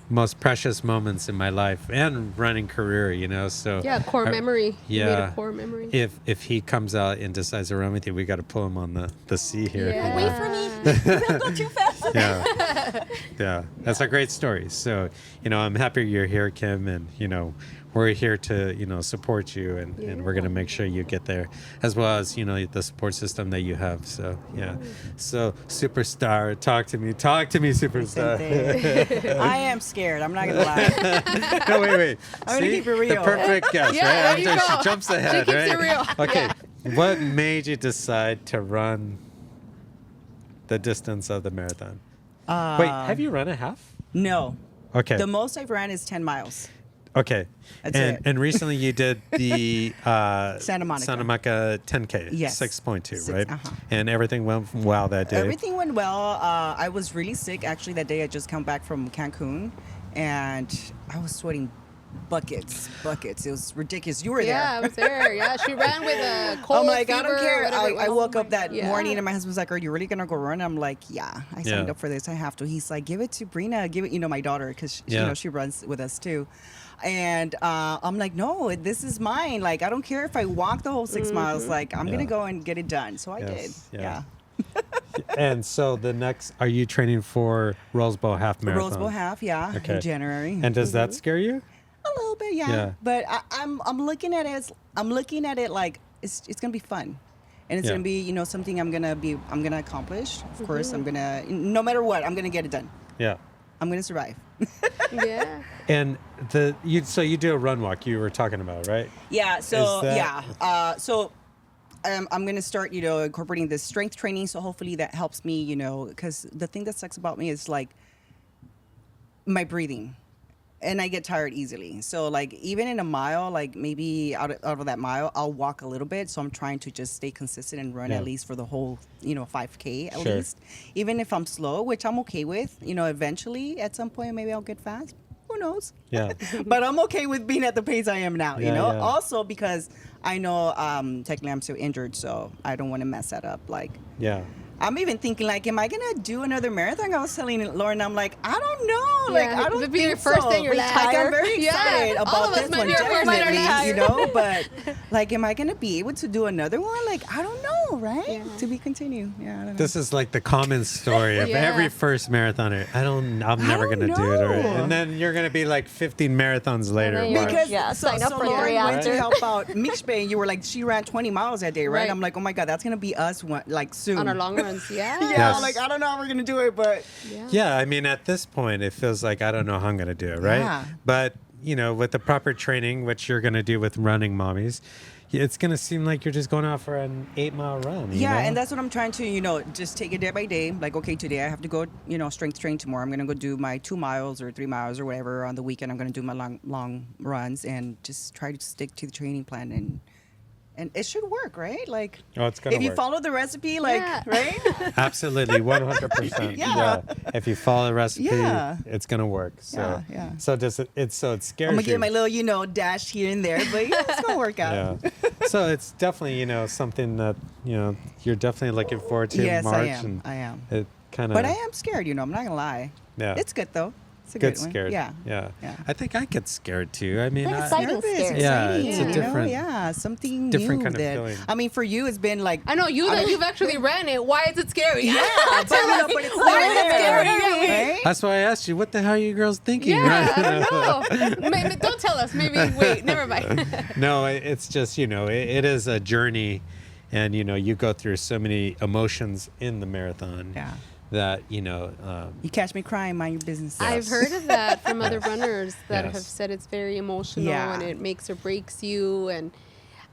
most precious moments in my life and running career. So Yeah, core memory. You made yeah. a core memory. If he comes out and decides to run with you, we got to pull him on the sea here. Yeah. Wait for me. You're gonna go too fast. Yeah, that's a great story. So, I'm happy you're here, Kim, and we're here to support you, and we're gonna make sure you get there, as well as the support system that you have. So yeah, so superstar, talk to me, superstar. I am scared. I'm not gonna lie. No, wait. I'm gonna keep it The real. perfect guest, Yeah, right? there you go. She jumps ahead, She keeps right? it real. Okay, Yeah. what made you decide to run the distance of the marathon? Wait, have you run a half? No. Okay. The most I've ran is 10 miles. Okay. That's and it. and recently you did the Santa Monica. 10K. Yes. 6.2, right? uh-huh. And everything went well that day. Everything went well. I was really sick actually that day. I just come back from Cancun, and I was sweating buckets. It was ridiculous. You were Yeah, I there. was there. Yeah, she ran with a cold I'm like, I fever, don't care. whatever it I was. woke up that Yeah. morning and my husband's like, "Are you really gonna go run?" I'm like, "Yeah, I signed Yeah. up for this. I have to." He's like, "Give it to Brina. Give it, my daughter, because Yeah. she runs with us too." And I'm like, "No, this is mine. Like, I don't care if I walk the whole 6 miles. Like, I'm Yeah. gonna go and get it done." So I Yes, did. yeah. Yeah. And so are you training for Rosebowl Half Marathon? Rose Bowl half, yeah, Okay. in January. And does that scare you? A little bit, yeah. Yeah. But I'm looking at it like it's gonna be fun, and it's Yeah. gonna be something I'm gonna accomplish. Of course, I'm gonna, no matter what, I'm gonna get it done. Yeah. I'm gonna survive. Yeah. And you do a run walk you were talking about, right? Yeah. So Is that- yeah. So I'm gonna start incorporating this strength training. So hopefully that helps me. Because the thing that sucks about me is like my breathing. and I get tired easily. So like even in a mile, like maybe out of that mile, I'll walk a little bit. So I'm trying to just stay consistent and run at least for the whole, 5K at least. Even if I'm slow, which I'm okay with, eventually at some point maybe I'll get fast. Who knows? Yeah. But I'm okay with being at the pace I am now, Yeah. Also because I know technically I'm still injured, so I don't want to mess that up. Like, Yeah. I'm even thinking, like, am I going to do another marathon? I was telling Lauren, I'm like, I don't know. Like, I don't It'd be think your first so. day, you're Like, tired. I'm very excited All about of us this might one, be our first day definitely, tired. But, like, am I going to be able to do another one? Like, I don't know, right? Yeah. To be continued. Yeah, I don't know. This is like the common story of Yeah. every first marathoner. I'm never don't going to do it. Or, know. and then you're going to be like 15 marathons later. then you're- Because Yeah, sign up for the Lauren went to reactor. help out Mixbe, and you were like, she ran 20 miles that day, right? Right. I'm like, oh my God, that's going to be us like soon. On our long runs, yeah. Yeah, Yes. like, I don't know how we're going to do it, but Yeah, I mean, at this point, it feels like I don't know how I'm going to do it, right? Yeah. But, with the proper training, which you're going to do with running mommies, it's going to seem like you're just going out for an 8-mile run. you yeah, know? and that's what I'm trying to, just take it day by day. Like, okay, today I have to go, strength train tomorrow. I'm going to go do my 2 miles or 3 miles or whatever. On the weekend, I'm going to do my long runs and just try to stick to the training plan and it should work, right? Like, Oh, it's gonna if you work. follow the recipe, like, Yeah. right? Absolutely, 100%. Yeah. If you follow the recipe, Yeah. it's going to work. So, Yeah. So it scares I'm gonna you. get my little, dash here and there, but it's gonna work out. Yeah. So it's definitely, something that, you're definitely looking forward to in Yes, March. I am. And I am. It kind of. But I am scared, I'm not gonna lie. Yeah. It's good though. It's a Get good one. scared. Yeah. Yeah. Yeah. I think I get scared too. I mean, Like I- exciting Nervous, scared. Yeah, exciting, it's a different- something different new kind of that, feeling. I mean, for you, it's been like I know you've actually ran it. Why is it scary? yeah, but, but it's Why is it there, scary? right? That's why I asked you, what the hell are you girls thinking? Yeah, right? I don't know. Maybe, don't tell us. Maybe wait. Never mind. No, it's just, it is a journey, and, you go through so many emotions in the marathon Yeah. that, You catch me crying, mind your business. I've heard of that from other runners that Yes. have said it's very emotional Yeah. and it makes or breaks you. And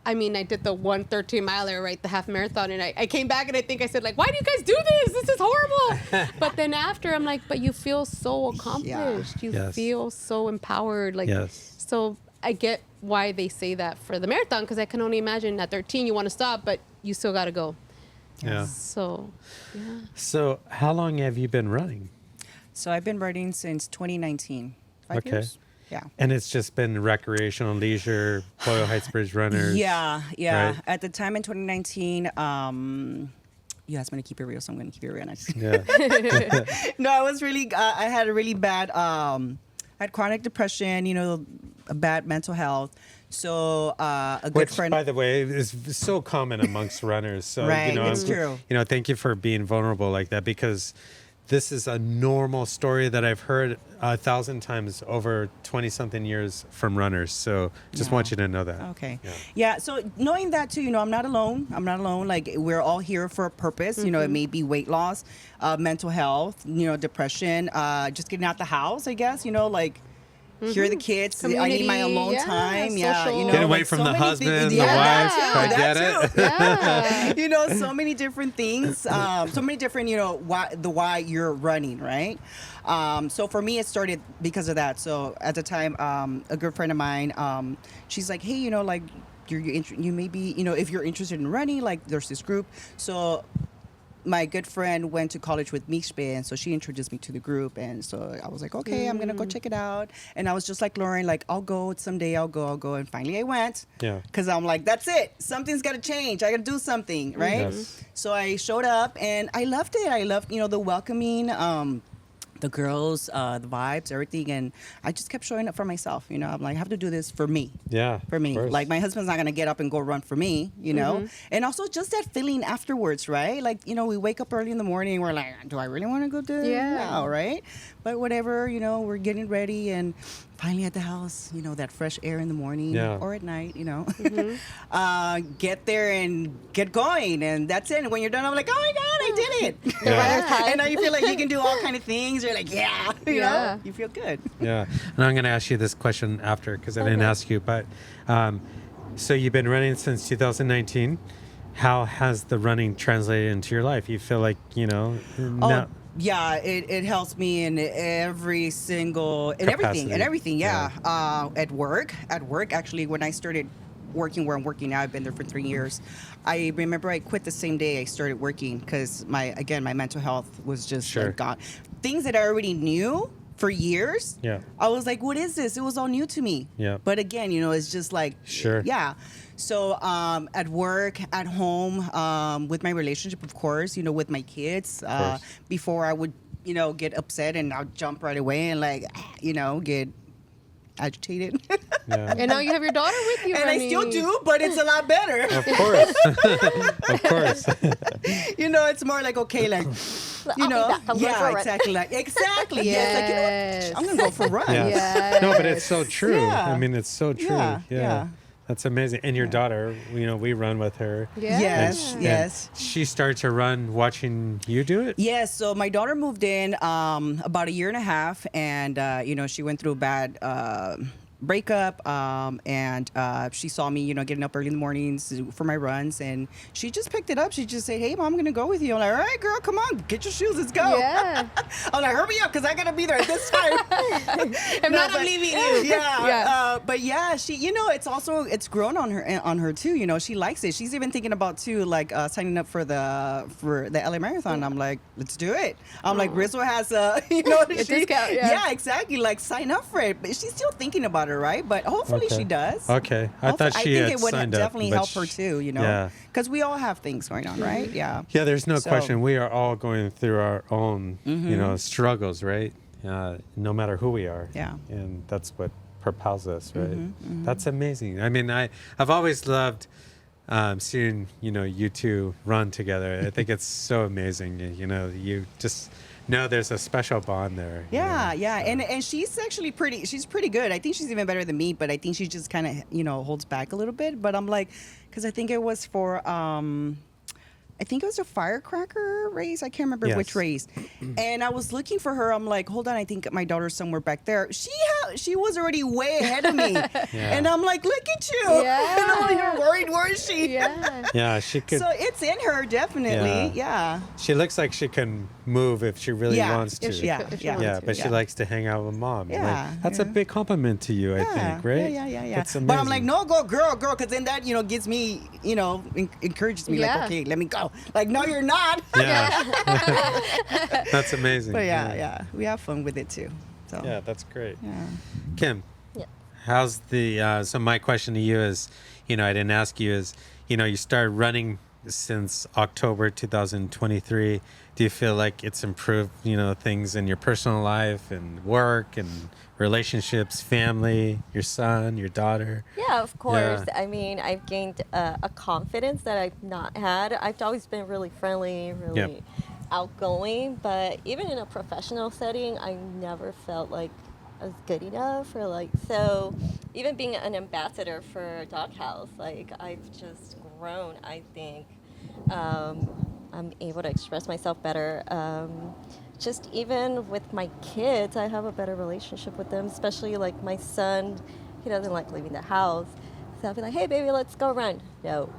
I mean, I did the 1:13 miler, right, the half marathon, and I came back and I think I said, like, why do you guys do this? This is horrible. But then after, I'm like, but you feel so accomplished. You Yes. feel so empowered. Like, Yes. So I get why they say that for the marathon, because I can only imagine at 13 you want to stop, but you still got to go. yeah. So, yeah. So how long have you been running? So I've been riding since 2019. 5 Okay. years? Yeah. And it's just been recreational, leisure, Boyle Heights Bridge runners. Yeah. right? At the time in 2019, you asked me to keep it real, so I'm going to keep it real. Yeah. No, I was really, I had a really bad, I had chronic depression, a bad mental health. So a good Which, friend. by the way, is so common amongst runners. So, Right, I'm it's true. thank you for being vulnerable like that, because this is a normal story that I've heard 1,000 times over 20-something years from runners. So just want you to know that. Okay. Yeah. Yeah. So knowing that too, I'm not alone. I'm not alone. Like, we're all here for a purpose. It may be weight loss, mental health, depression, just getting out the house, I guess, like, hear the kids. I need my Community, alone yeah, time. social. Get away like, from so the many husband, things. the Yeah, wife. that I too, get that it. too. Yeah. So many different things. So many different, why you're running, right? So for me, it started because of that. So at the time, a good friend of mine, she's like, hey, like, you may be, if you're interested in running, like, there's this group. So my good friend went to college with Mixbe, and so she introduced me to the group, and so I was like, okay, I'm gonna go check it out. And I was just like Lauren, like, I'll go someday, I'll go, and finally I went. Yeah. Because I'm like, that's it, something's got to change, I got to do something, right? Yes. So I showed up, and I loved it. I loved, the welcoming, the girls, the vibes, everything, and I just kept showing up for myself. I'm like, I have to do this for me. Yeah. For me, of course. like, my husband's not gonna get up and go run for me, and also just that feeling afterwards, right? Like, we wake up early in the morning, we're like, do I really want to go do it now, right? But whatever, we're getting ready, and finally at the house, that fresh air in the morning or at night, get there and get going, and that's it. And when you're done, I'm like, oh my God, I did it. Yeah. And now you feel like you can do all kind of things. You're like, you know, you feel good. Yeah. And I'm going to ask you this question after, because I didn't ask you, but so you've been running since 2019. How has the running translated into your life? You feel like, now, yeah, it helps me in every single, in everything. Yeah. At work, actually, when I started working where I'm working now, I've been there for 3 years. I remember I quit the same day I started working because my mental health was just like gone. Things that I already knew for years. Yeah. I was like, what is this? It was all new to me. Yeah. But again, it's just like, yeah. So at work, at home, with my relationship, of course, with my kids, before I would, get upset and I'll jump right away and like, get agitated. Yeah. And now you have your daughter with you. And I still do, but it's a lot better. Of course. Of course. It's more like, okay, like, exactly. Like, exactly. Yes. Like, I'm going to go for a run. Yeah. Yes. No, but it's so true. Yeah. I mean, it's so true. Yeah. That's amazing. And your daughter, we run with her. Yeah. Yes. She started to run watching you do it? Yes. So my daughter moved in about 1.5 years, and, she went through a bad breakup, and she saw me, getting up early in the mornings for my runs, and she just picked it up. She just said, "Hey, Mom, I'm gonna go with you." I'm like, "All right, girl, come on, get your shoes, let's go." Yeah. I'm like, "Hurry up, because I gotta be there at this time." I'm leaving you. Yeah. But yeah, she, it's grown on her too. She likes it. She's even thinking about too, like signing up for the LA Marathon. I'm like, let's do it. I'm like, Rizzo has a discount. Yeah, exactly. Like, sign up for it. But she's still thinking about it, right? But hopefully she does. Okay. I thought she had it would signed definitely up, help her too, Yeah. because we all have things going on, right? Yeah. Yeah, there's no question. We are all going through our own, struggles, right? No matter who we are. Yeah. And that's what propels us, right? That's amazing. I mean, I've always loved seeing, you two run together. I think it's so amazing. You just know there's a special bond there. Yeah. And she's actually she's pretty good. I think she's even better than me, but I think she just kind of, holds back a little bit. But I'm like, because I think it was for, I think it was a firecracker race. I can't remember which race. And I was looking for her. I'm like, hold on, I think my daughter's somewhere back there. She was already way ahead of me. And I'm like, look at you. Yeah. And I'm like, you're worried, where is she? Yeah. Yeah, she could. So it's in her, definitely. Yeah. She looks like she can move if she really wants to. But she likes to hang out with Mom. Yeah. Like, that's a big compliment to you, I think, right? Yeah. That's amazing. But I'm like, no, go, girl, because then that, gives me, encourages me, like, okay, let me go. Like, no, you're not. Yeah. That's amazing. But yeah, we have fun with it too. So. Yeah, that's great. Yeah. Kim, Yeah. how's the, so my question to you is, I didn't ask you is, you started running since October 2023. Do you feel like it's improved, things in your personal life and work and relationships, family, your son, your daughter? Yeah, of course. Yeah. I mean, I've gained a confidence that I've not had. I've always been really friendly, really outgoing, but even in a professional setting, I never felt like I was good enough, or so even being an ambassador for Doghouse, I've just grown, I think. I'm able to express myself better. Just even with my kids, I have a better relationship with them, especially my son, he doesn't like leaving the house. So I'll be like, hey, baby, let's go run. No.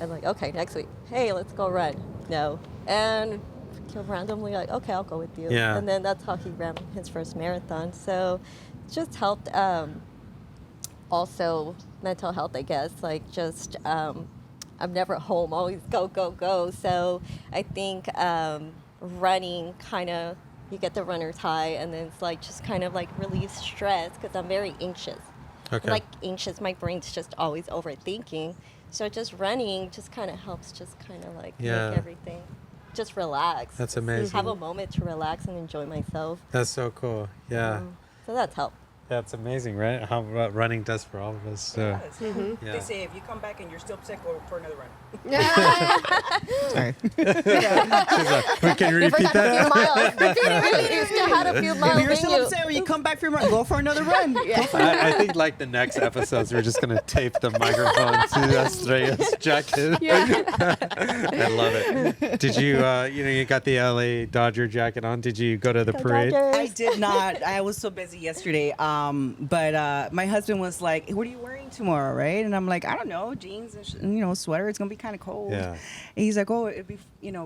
I'm like, okay, next week. Hey, let's go run. No. And he'll randomly okay, I'll go with you. Yeah. And then that's how he ran his first marathon. So it just helped. Also, mental health, I guess, I'm never home, always go, go, go. So I think running you get the runner's high, and then it's just relieve stress, because I'm very anxious. Okay. I'm anxious, my brain's just always overthinking. So just running just helps make everything just relax. That's amazing. Have a moment to relax and enjoy myself. That's so cool. Yeah. So that's helped. That's amazing, right? How what running does for all of us. So. Yes. Yeah. They say if you come back and you're still upset, go for another run. Sorry. Can you repeat that? You still had a few miles. If you're still upset when you come back from your run, go for another run. I think the next episodes we're just gonna tape the microphone to Estrella's jacket. I love it. Did you you got the LA Dodger jacket on? Did you go to the parade? I did not. I was so busy yesterday. But my husband was like, "What are you wearing tomorrow?" Right? And I'm like, "I don't know, jeans and sweater. It's gonna be kind of cold." Yeah. And he's like, "Oh, it'd be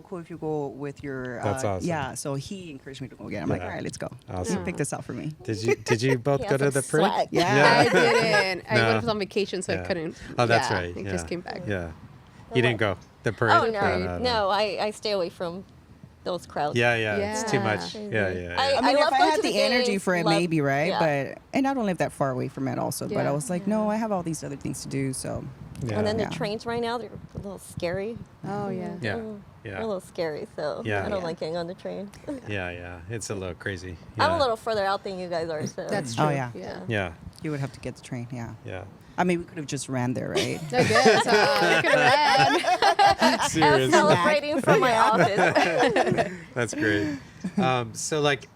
cool if you go with your." That's awesome. Yeah. So he encouraged me to go get it. I'm like, Yeah. "All right, let's go." Awesome. He picked this out for me. Did you both He go has to some the parade? swag. Yeah. I didn't. I No. was on vacation, so Yeah. I couldn't. Oh, that's Yeah, right. I Yeah. just came back. Yeah. You didn't go the parade. Oh no, I stay away from those crowds. Yeah. It's too Yeah. much. Yeah. I mean, love if I going had to the the energy games, for it, love- maybe, right? yeah. And I don't live that far away from it, also. But I Yeah. was like, no, I have all these other things to do. So, Yeah. And then Yeah. the trains right now, they're a little scary. Oh yeah. Yeah. They're a Yeah. little scary, so Yeah. I don't Yeah. like getting on the train. Yeah. It's a little crazy. I'm Yeah. a little further out than you guys are, so. That's true. Oh, yeah. Yeah. you would have to get the train. Yeah. Yeah. I mean, we could have just ran there, right? I guess. I could have I was Seriously. celebrating from my office. That's great. So like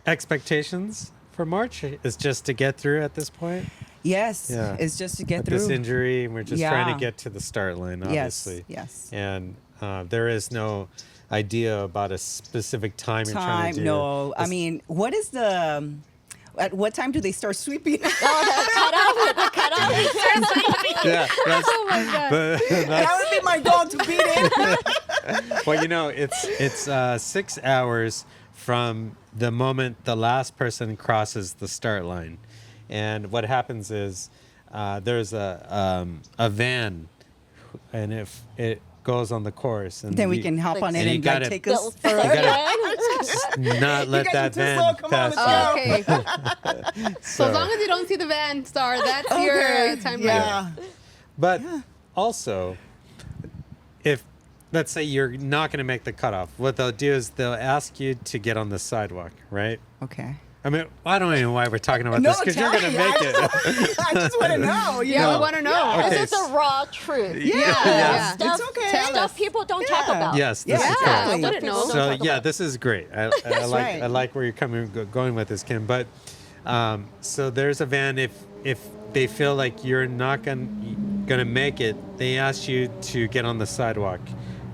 expectations for March is just to get through at this point. Yes. Yeah. It's just to get With through. this injury, and we're just trying Yeah. to get to the start line, obviously. Yes. And there is no idea about a specific time you're trying Time? to do. No. I It's- mean, what is the? At what time do they start sweeping? yeah, that's, Oh my god. that's That would be my goal to beat it. well, it's 6 hours from the moment the last person crosses the start line, and what happens is there's a van, and if it goes on the course, and Then we you- can hop on And it you and gotta- take us Built for for gotta- again. not let guys that are too van slow. Come on, pass let's you. Oh, okay. So as long as you don't see the van star, that's your time. Yeah. But also, if let's say you're not going to make the cutoff, what they'll do is they'll ask you to get on the sidewalk, right? Okay. I mean, I don't even know why we're talking about No, this because you're tell going to me. make it. I just want to know. You Yeah, know? we want to know. Okay. This is the raw truth. Yeah. Stuff, It's okay. Tell stuff us. people don't talk Yeah. about. Yes, this Yeah, is Yeah, correct. I wouldn't People know. don't So talk yeah, about. this is great. I right. like where you're going with this, Kim. But so there's a van. If they feel like you're not gonna make it, they ask you to get on the sidewalk.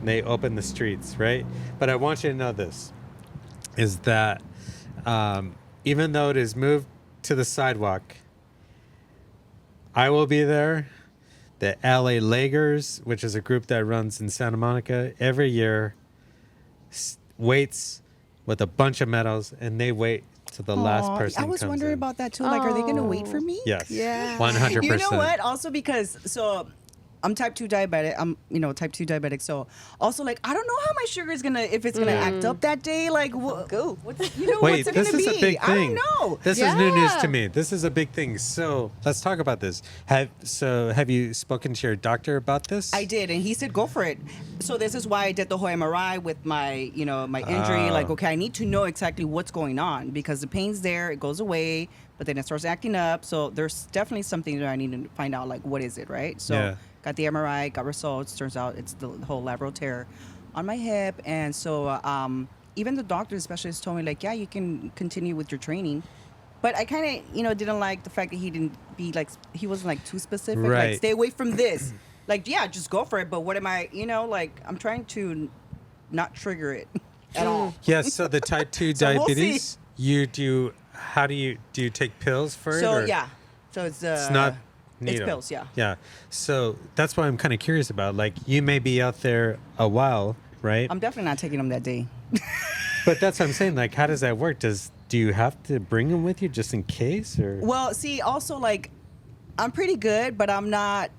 And they open the streets, right? But I want you to know this: is that even though it is moved to the sidewalk, I will be there. The LA Lakers, which is a group that runs in Santa Monica, every year waits with a bunch of medals, and they wait to the last Aw, person I was comes wondering in. about that too. Like, are they going to wait for me? Yes. Yeah. 100%. You know what? Also, because I'm type 2 diabetic. I'm type 2 diabetic. So also, like, I don't know how my sugar is gonna, if it's gonna act up that day. Like, go. What's Wait, what's it this gonna is be? a big thing. I don't know. This is new news Yeah. to me. This is a big thing. So let's talk about this. Have you spoken to your doctor about this? I did, and he said go for it. So this is why I did the whole MRI with my, my injury. Like, okay, I need to know exactly what's going on because the pain's there, it goes away, but then it starts acting up. So there's definitely something that I need to find out. Like, what is it, right? So Yeah. got the MRI, got results. Turns out it's the whole lateral tear on my hip, and so even the doctor specialist told me like, yeah, you can continue with your training. But I kind of, didn't like the fact that he wasn't like too specific. Right. Like, stay away from this. Like, yeah, just go for it. But what am I, like, I'm trying to not trigger it at all. Yes. So the type 2 So we'll diabetes, you do. How do you take pills for it? So, or- yeah. So it's not it's needle. pills, yeah. Yeah. So that's what I'm kind of curious about. Like, you may be out there a while, right? I'm definitely not taking them that day. But that's what I'm saying. Like, how does that work? Do you have to bring them with you just in case, or? Well, see, also, like, I'm pretty good, but I'm not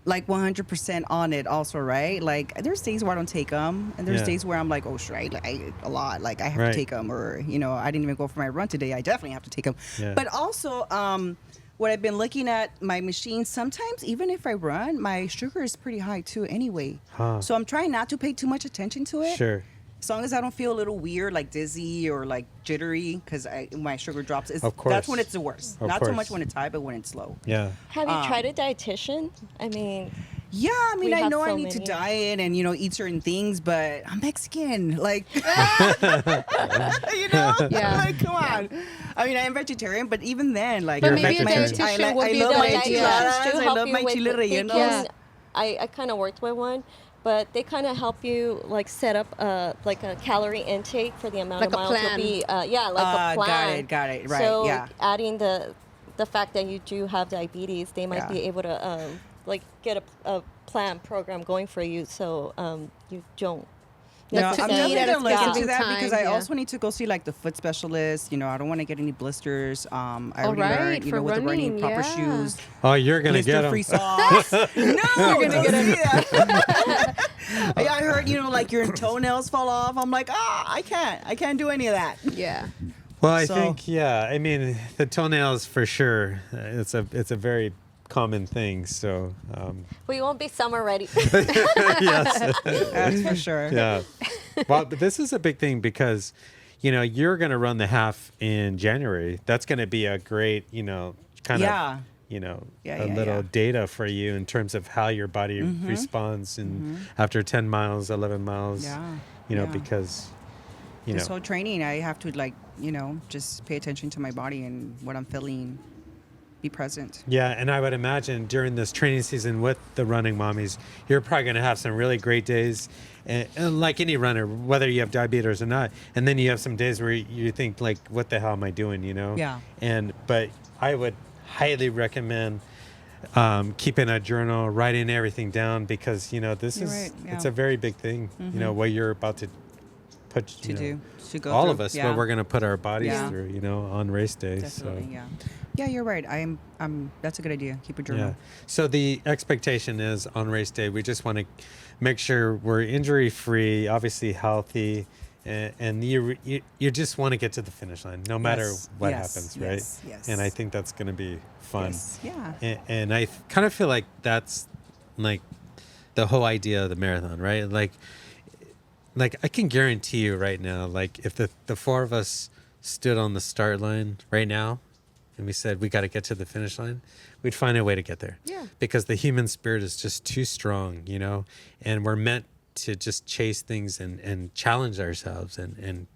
like 100% on it also, right? Like, there's days where I don't take them, and there's Yeah. days where I'm like, oh, sure, a lot. Like, I have Right. to take them, or, I didn't even go for my run today. I definitely have to take them. Yeah. But also, what I've been looking at my machine, sometimes even if I run, my sugar is pretty high too anyway. Huh. So I'm trying not to pay too much attention to it. Sure. As long as I don't feel a little weird, like dizzy or like jittery, because my sugar drops. Of course. That's when it's the worst. Of Not so course. much when it's high, but when it's low. Yeah. Have you tried a dietitian? I mean, Yeah, I mean, We I have know I so need to many. diet and, eat certain things, but I'm Mexican. Like, Yeah. like, come on. I mean, I am vegetarian, but even then, like, But You're maybe a vegetarian. dietitian would I be a love good my idea. enchiladas. do I help love you my with chile thinking. rellenos. Yeah. I kind of worked with one, but they kind of help you like set up like a calorie intake for the amount Like of a miles plan. will be like a plan. Got it. Right. So yeah. adding the fact that you do have diabetes, they might Yeah. be able to like get a plan program going for you, so you don't. No, I'm necessarily- definitely gonna look Yeah. into that Time, because I yeah. also need to go see like the foot specialist. I don't want to get any blisters. I already right, learned, for with the running running, proper yeah. shoes, Oh, you're gonna get blister-free them. socks. No, You're gonna don't get do that. Yeah, I heard like your toenails fall off. I'm like, I can't do any of that. Yeah. Well, I So- think I mean the toenails for sure. It's a very common thing. So We won't be summer ready. yes, That's for sure. yeah. Well, but this is a big thing because you're going to run the half in January. That's going to be a great kind Yeah. of Yeah, a yeah, little yeah. data for you in terms of how your body responds after 10 miles, 11 miles. Yeah. Because This whole training, I have to just pay attention to my body and what I'm feeling. Be present. Yeah, and I would imagine during this training season with the running mommies, you're probably going to have some really great days, and like any runner, whether you have diabetes or not. And then you have some days where you think like, "What the hell am I doing?" Yeah. But I would highly recommend keeping a journal, writing everything down because this You're is right, yeah. it's a very big thing. What you're about to put To go all through. of us, Yeah. what we're going to put our bodies Yeah. through, on race day. Definitely, So. yeah. Yeah, you're right. I'm. That's a good idea. Keep a journal. Yeah. So the expectation is on race day, we just want to make sure we're injury free, obviously healthy, and you just want to get to the finish line, no matter Yes, what yes, happens, yes, right? yes. And I think that's going to be fun. Yes, yeah. And I kind of feel like that's like the whole idea of the marathon, right? Like I can guarantee you right now, like if the four of us stood on the start line right now and we said we got to get to the finish line, we'd find a way to get there. Yeah. Because the human spirit is just too strong, and we're meant to just chase things and challenge ourselves and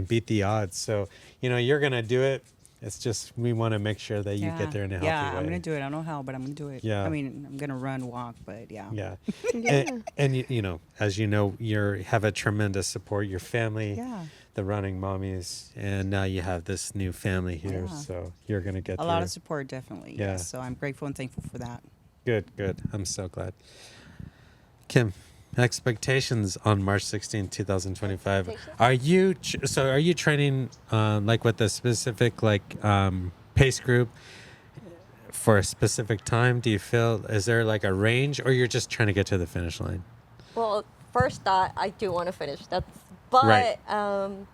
beat the odds. So, you're going to do it. It's just we want to make sure that you get there in a healthy Yeah, way. I'm gonna do it. I don't know how, but I'm gonna do it. Yeah. I mean, I'm gonna run, walk, but yeah. Yeah. Yeah. And as you know, you have a tremendous support, your family, Yeah. the running mommies, and now you have this new family here. Yeah. So you're going to get A lot of support, definitely. Yeah. Yes. So I'm grateful and thankful for that. Good. I'm so glad. Kim, expectations on March 16, 2025. Expectations? Are you training like with a specific pace group for a specific time? Do you feel, is there like a range, or you're just trying to get to the finish line? Well, first thought, I do want to finish. But Right.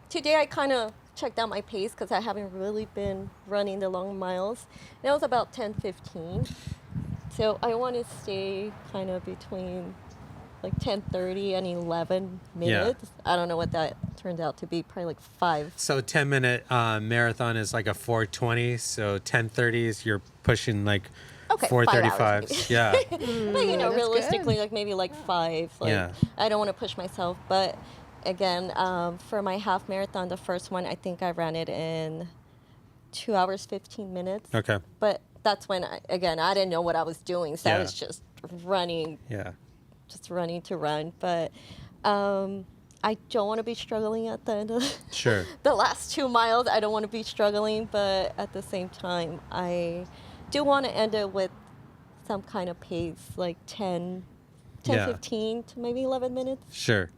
today I kind of checked out my pace because I haven't really been running the long miles. And it was about 10:15. So I want to stay kind of between like 10:30 and 11 minutes. I don't know what that turned out to be. Probably like 5. So 10-minute marathon is like a 4:20. So 10:30s, you're pushing like Okay, 5 hours 4:35s. Yeah. But that's realistically, good. like maybe like 5. Like Yeah. I don't want to push myself, but again, for my half marathon, the first one, I think I ran it in 2 hours 15 minutes. Okay. But that's when I didn't know what I was doing, so I Yeah. was just running to run. But I don't want to be struggling at the end of Sure. the last 2 miles. I don't want to be struggling, but at the same time, I do want to end it with some kind of pace, like 10, Yeah. 15 to maybe 11 minutes. Sure.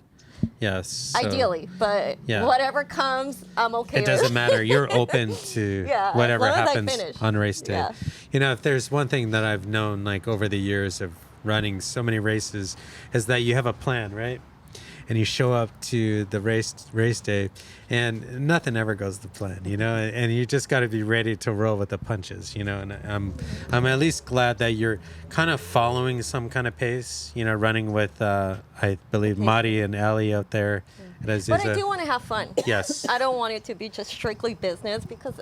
Yes. So Ideally, but Yeah. whatever comes, I'm okay It with. doesn't matter. You're open to Yeah, as whatever long as I happens finish. on race day. Yeah. If there's one thing that I've known like over the years of running so many races is that you have a plan, right? And you show up to the race day and nothing ever goes to plan, and you just got to be ready to roll with the punches, and I'm at least glad that you're kind of following some kind of pace, running with I believe Madi and Ali out there. at But I Aziza. do want to have fun. Yes. I don't want it to be just strictly business because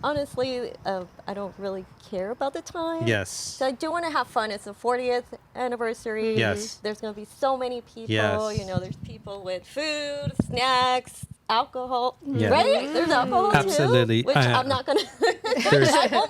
honestly, I don't really care about the time. Yes. So I do want to have fun. It's the 40th anniversary. Yes. There's going to be so many people. Yes. There's people with food, snacks, alcohol, Yeah. right? There's alcohol Absolutely. too, which I'm not gonna.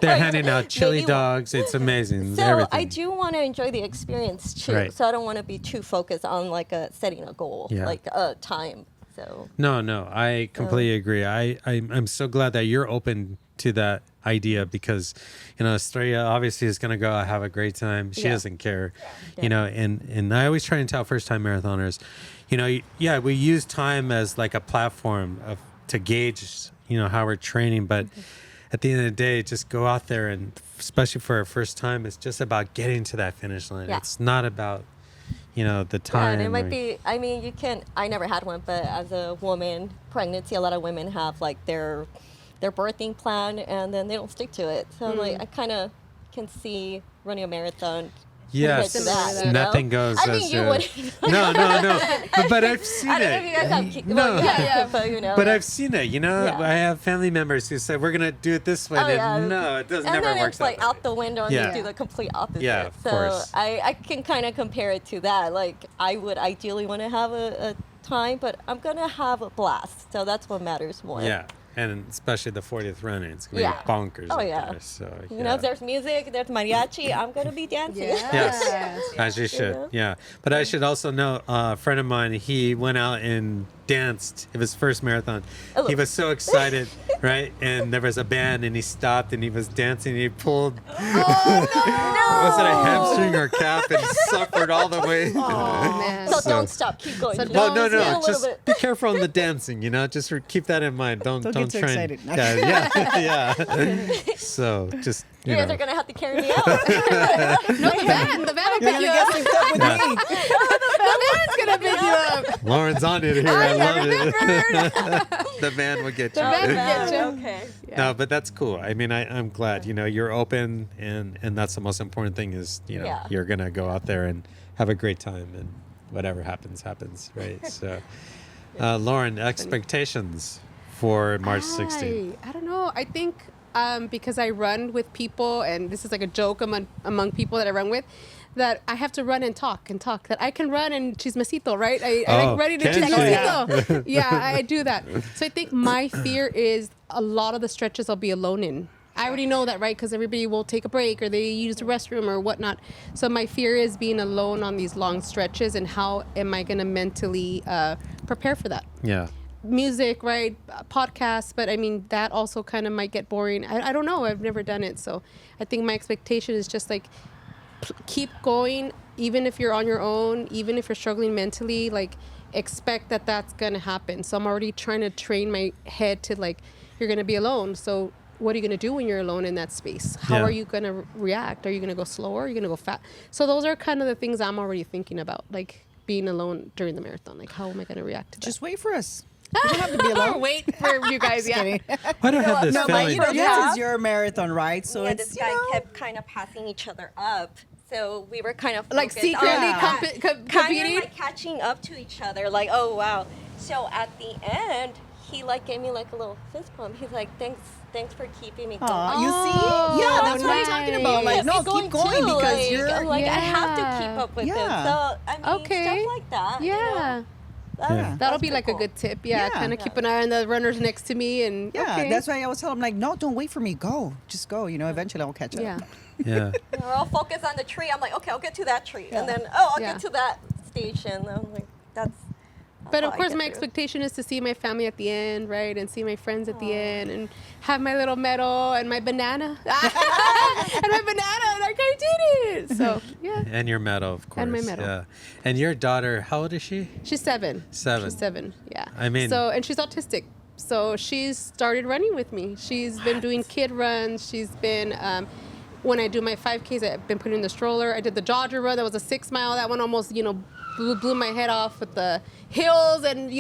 They're handing out chili Maybe- dogs. It's amazing. So Everything. I do want to enjoy the experience too. Right. So I don't want to be too focused on like setting a goal, Yeah. like a time. So No, I completely agree. I'm so glad that you're open to that idea because, Estrella obviously is going to go have a great time. She Yeah. doesn't care, and I always try and tell first-time marathoners, we use time as like a platform to gauge, how we're training, but at the end of the day, just go out there and especially for our first time, it's just about getting to that finish line. Yeah. It's not about the yeah, time. and it might be. I mean, you can. I never had one, but as a woman, pregnancy, a lot of women have like their birthing plan, and then they don't stick to it. So like, I kind of can see running a marathon. Yes, compared to that, you know? nothing goes I as mean, you wouldn't. No. But I've seen I don't know it. if you guys have No. yeah, But I've seen it, Yeah. I have family members who said, we're going to do it this way. Oh, yeah. No, it does And never then works it's like that way. out the window and Yeah. you do the complete opposite. Yeah, of so course. I can kind of compare it to that. Like I would ideally want to have a time, but I'm going to have a blast. So that's what matters more. Yeah, and especially the 40th running. It's going to Yeah. be bonkers Oh, out yeah. there. So, You know, if there's music, there's mariachi, I'm going to be dancing. Yes, as you should. know? Yeah, but I should also know a friend of mine. He went out and danced. It was his first marathon. Oh. He was so excited, right? And there was a band, and he stopped and he was dancing. And he pulled. Was it a hamstring or calf and suffered all the way? Oh, man. So don't stop, keep going. So Just No, don't do a no. little Just bit. be careful on the dancing. Just keep that in mind. Don't Don't get too try excited. And, yeah. So just You guys are going to have to carry me out. No, the van will You're pick gonna you get up. synced up with me. The van's gonna pick you up. Lauren's on it here. I love it. The van will get you. The van will get you. Okay. No, but that's cool. I mean, I'm glad. You're open, and that's the most important thing. Is Yeah. you're gonna go out there and have a great time, and whatever happens, right? So, Lauren, expectations for March 16th. I don't know. I think because I run with people, and this is like a joke among people that I run with, that I have to run and talk, that I can run and chismecito, right? I like ready to can she? chismecito. Yeah, I do that. So I think my fear is a lot of the stretches I'll be alone in. I already know that, right? Because everybody will take a break or they use the restroom or whatnot. So my fear is being alone on these long stretches, and how am I going to mentally prepare for that? Yeah. Music, right? Podcasts, but I mean, that also kind of might get boring. I don't know. I've never done it. So I think my expectation is just like, keep going, even if you're on your own, even if you're struggling mentally, like expect that that's going to happen. So I'm already trying to train my head to like, you're going to be alone. So what are you going to do when you're alone in that space? How Yeah. are you going to react? Are you going to go slower? Are you going to go fast? So those are kind of the things I'm already thinking about, like being alone during the marathon. Like, how am I going to react to that? Just wait for us. You don't have to be alone. Wait for you guys. Yeah. Kidding. Why do I have this No, but feeling? this is your marathon, right? So Yeah, it's this guy kept kind of passing each other up. So we were kind of Like focused secretly on competing? kind of like catching up to each other. Like, oh wow. So at the end, he like gave me like a little fist bump. He's like, thanks for keeping me going. Aw, you Oh, see? Yeah, that's what I'm nice. talking about. Like, no, keep going too. because like, you're I'm like, I have to Yeah. keep up with Yeah. him. So I mean, Okay. stuff like that. you know, Yeah. that's That'll be pretty like cool. a good tip. Yeah. Yeah. Kind of keep an eye on the runners next to me. And Yeah, okay. that's why I always tell them, like, no, don't wait for me. Go. Just go. Eventually I'll catch up. Yeah. Yeah. We're all focused on the tree. I'm like, okay, I'll get to that tree, and then I'll Yeah. get to that station. I'm like, that's. But how of I course, get my through. expectation is to see my family at the end, right? And see my friends at the end, and have my little medal and my banana. And my banana, and like, I did it. So, yeah. And your medal, of course. And my medal. Yeah. And your daughter, how old is she? She's 7. 7. She's 7, yeah. I mean- So, and she's autistic. So she's started running with me. She's been doing kid runs. She's been, when I do my 5Ks, I've been putting in the stroller. I did the Dodger run. That was a 6 mile. That one almost, blew my head off with the hills and,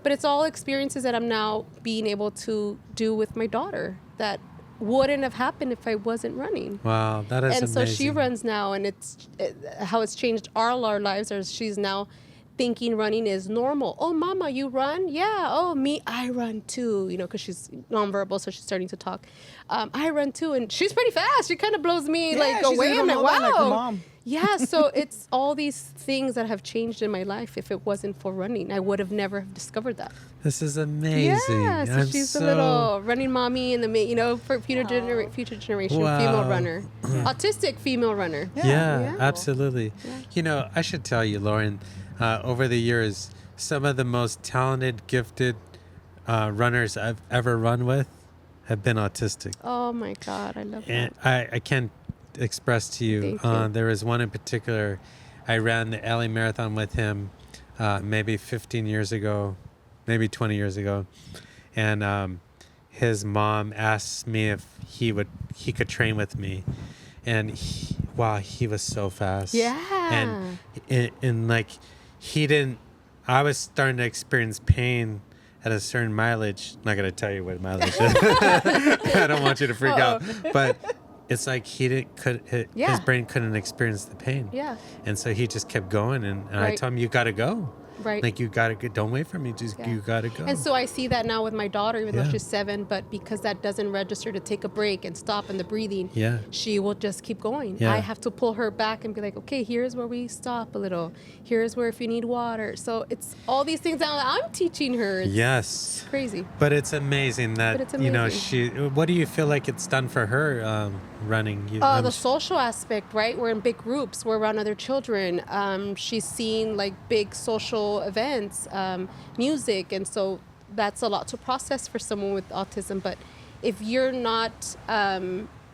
but it's all experiences that I'm now being able to do with my daughter that wouldn't have happened if I wasn't running. Wow, that is And amazing. so she runs now, and how it's changed all our lives. Is she's now thinking running is normal. Oh, mama, you run? Yeah. Oh, me, I run too. Because she's nonverbal, so she's starting to talk. I run too, and she's pretty fast. She kind of blows me Yeah, like she's a away. little I'm like, mobile wow. like her mom. Yeah, so it's all these things that have changed in my life. If it wasn't for running, I would have never have discovered that. This is amazing. Yeah, so she's the little running mommy and for future generation Wow. female runner, autistic female runner. Yeah, absolutely. Yeah. I should tell you, Lauren, over the years, some of the most talented, gifted runners I've ever run with have been autistic. Oh my God, I love And that. I can't express to you. Thank you. There was one in particular. I ran the LA Marathon with him maybe 15 years ago, maybe 20 years ago. And his mom asked me if he could train with me. And he was so fast. Yeah. And like I was starting to experience pain at a certain mileage. I'm not going to tell you what mileage is. I don't want you to freak out. But it's like his brain couldn't experience the pain. Yeah. And so he just kept going. And I told him, you got to go. Right. Like, you got to go. Don't wait for me. You got to go. And so I see that now with my daughter, even though she's 7, but because that doesn't register to take a break and stop in the breathing, she will just keep going. Yeah. I have to pull her back and be like, okay, here's where we stop a little. Here's where if you need water. So it's all these things that I'm teaching her. It's crazy. But it's amazing that, what do you feel like it's done for her running? The social aspect, right? We're in big groups. We're around other children. She's seen like big social events, music, and so that's a lot to process for someone with autism. But if you're not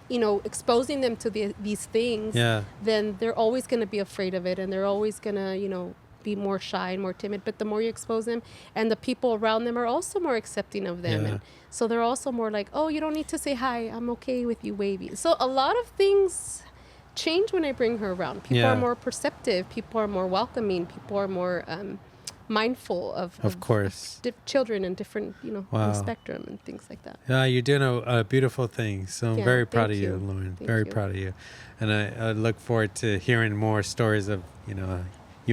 exposing them to these things, then they're always going to be afraid of it, and they're always going to be more shy and more timid. But the more you expose them, and the people around them are also more accepting of them, and so they're also more like, oh, you don't need to say hi, I'm okay with you waving. So a lot of things change when I bring her around. People are more perceptive, people are more welcoming, people are more mindful of course, children and different spectrum and things like that. Yeah, you're doing a beautiful thing. So I'm very proud of you, Lauren. Very proud of you. And I look forward to hearing more stories of you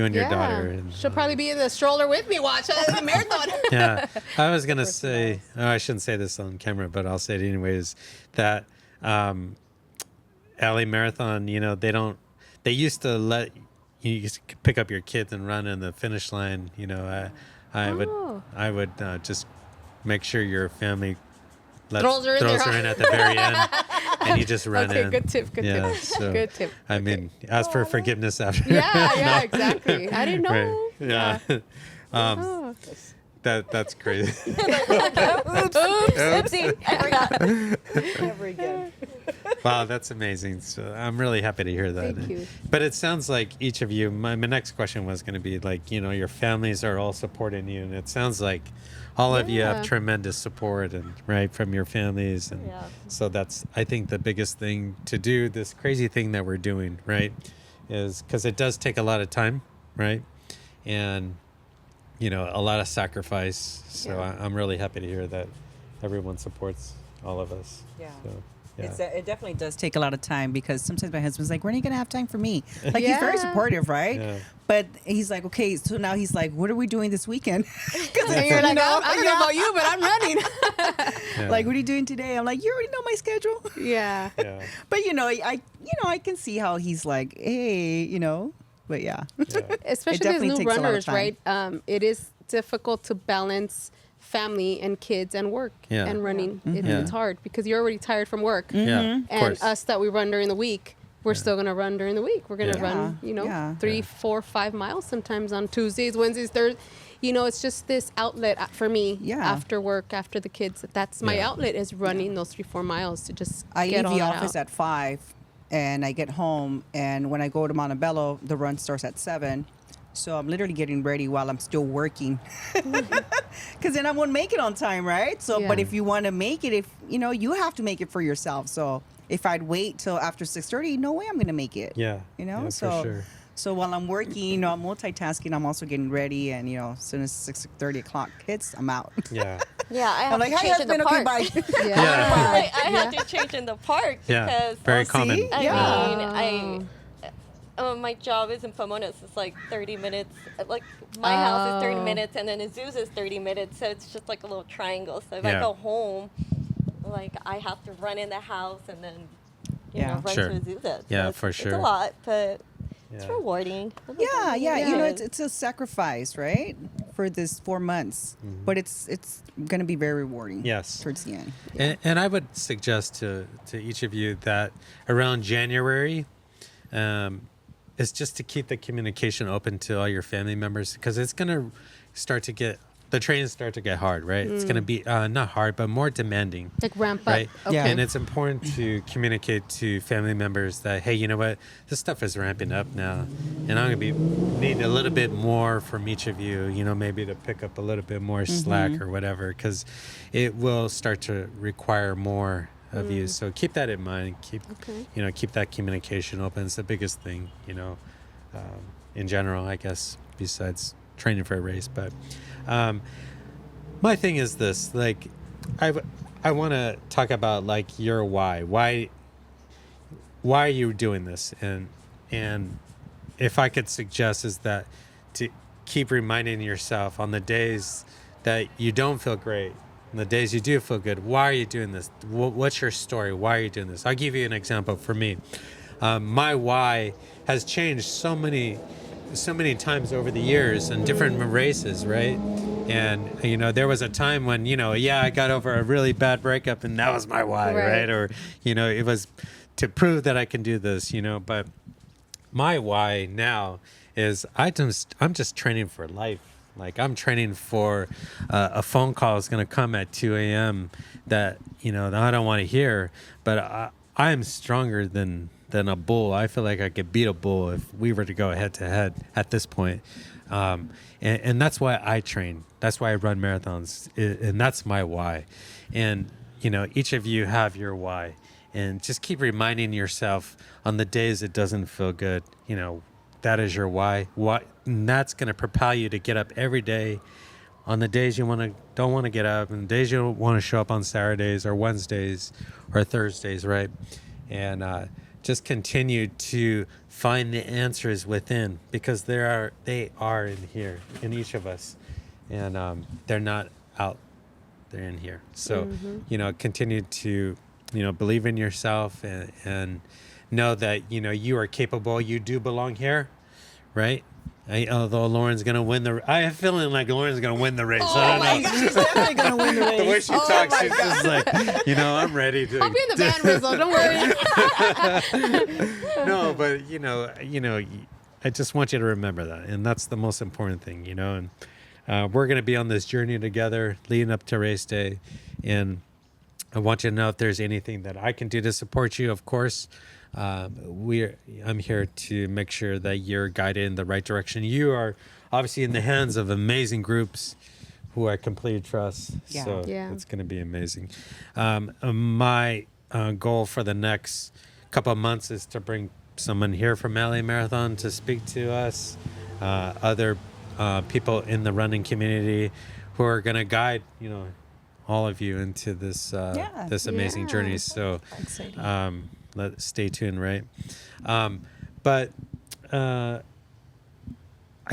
and your daughter. And she'll probably be in the stroller with me watch the marathon. Yeah, I was gonna say, I shouldn't say this on camera, but I'll say it anyways, that LA Marathon, they used to let you used to pick up your kids and run in the finish line. I would just make sure your family throws her in at the very end, and you just run in. Good tip. So, good tip. I mean, ask for forgiveness after. Yeah, exactly. I didn't know. Right. Yeah. That's crazy. Oopsie, I forgot. Never again. Wow, that's amazing. So I'm really happy to hear that. Thank you. But it sounds like each of you, my next question was going to be like, your families are all supporting you. And it sounds like all of you have tremendous support from your families. And so that's, I think, the biggest thing to do, this crazy thing that we're doing, right, is because it does take a lot of time, right? And, a lot of sacrifice. So I'm really happy to hear that everyone supports all of us. Yeah. So. It definitely does take a lot of time, because sometimes my husband's like, when are you going to have time for me? Like, he's very supportive, right? Yeah. But he's like, okay, so now he's like, what are we doing this weekend? And you're like, I don't know about you, but I'm running. Like, what are you doing today? I'm like, you already know my schedule. Yeah. But, I can see how he's like, hey, but Especially as new runners, right? It is difficult to balance family and kids and work and running. It's hard because you're already tired from work. And us that we run during the week, we're still going to run during the week. We're going to run, 3, 4, 5 miles sometimes on Tuesdays, Wednesdays, Thursdays. It's just this outlet for me after work, after the kids. That's my outlet, is running those 3, 4 miles to just I get leave all the that office out. at 5 and I get home, and when I go to Montebello, the run starts at 7. So I'm literally getting ready while I'm still working, because then I won't make it on time, right? So, but if you want to make it, you have to make it for yourself. So if I'd wait till after 6:30, no way I'm going to make it. Yeah. So, for sure. So while I'm working, I'm multitasking. I'm also getting ready, and as soon as 6:30 o'clock hits, I'm out. Yeah. Yeah, I have I'm like, to hi, change in the husband. park. Okay, bye. I had to change in the park because Very common. See? my job is in Pomona, so it's like 30 minutes. Like my house is 30 minutes, and then Azusa is 30 minutes, so it's just like a little triangle. So if I go home, like I have to run in the house and then run to Azusa. So Yeah, for sure. It's a lot, but It's rewarding. Yeah. You know, Yes. it's a sacrifice, right, for this 4 months, but it's going to be very rewarding. Yes. Towards the end. And I would suggest to each of you that around January, is just to keep the communication open to all your family members, because it's going to the trainings start to get hard, right? It's going to be not hard, but more demanding. Like ramp up. Right. Okay. Yeah. And it's important to communicate to family members that, hey, you know what? This stuff is ramping up now. And I'm going to need a little bit more from each of you, you know, maybe to pick up a little bit more slack or whatever, because it will start to require more of you. So keep that in mind. Keep that communication open. It's the biggest thing, you know, in general, I guess, besides training for a race. But my thing is this, like, I want to talk about like your why are you doing this, and if I could suggest is that to keep reminding yourself on the days that you don't feel great, and the days you do feel good, why are you doing this? What's your story? Why are you doing this? I'll give you an example. For me, my why has changed so many times over the years in different races, right? And, you know, there was a time when, you know, I got over a really bad breakup and that was my why, right? Or, you know, it was to prove that I can do this, you know. But my why now is I'm just training for life. Like, I'm training for a phone call is going to come at 2 a.m. that, you know, that I don't want to hear, but I am stronger than a bull. I feel like I could beat a bull if we were to go head to head at this point. And that's why I train. That's why I run marathons. And that's my why. And, you know, each of you have your why. And just keep reminding yourself on the days it doesn't feel good, you know, that is your why. And that's going to propel you to get up every day on the days you don't want to get up, and the days you don't want to show up on Saturdays or Wednesdays or Thursdays, right? And just continue to find the answers within, because they are in here, in each of us, and they're not out, they're in here. So you know, continue to, you know, believe in yourself and know that, you know, you are capable. You do belong here, right? Although Lauren's gonna win I have a feeling like Lauren's gonna win the race. I don't know. She's definitely gonna win the race. The way she talks, she's just like, you know, I'm ready to. I'll be in the van, Rizzo. Don't worry. No, but you know, I just want you to remember that, and that's the most important thing, you know. And we're gonna be on this journey together, leading up to race day, and I want you to know if there's anything that I can do to support you. Of course, I'm here to make sure that you're guided in the right direction. You are obviously in the hands of amazing groups who I completely trust. Yeah. So Yeah. it's going to be amazing. My goal for the next couple of months is to bring someone here from LA Marathon to speak to us, other people in the running community who are going to guide, you know, all of you into this this amazing journey. So Exciting. let's stay tuned, right? But I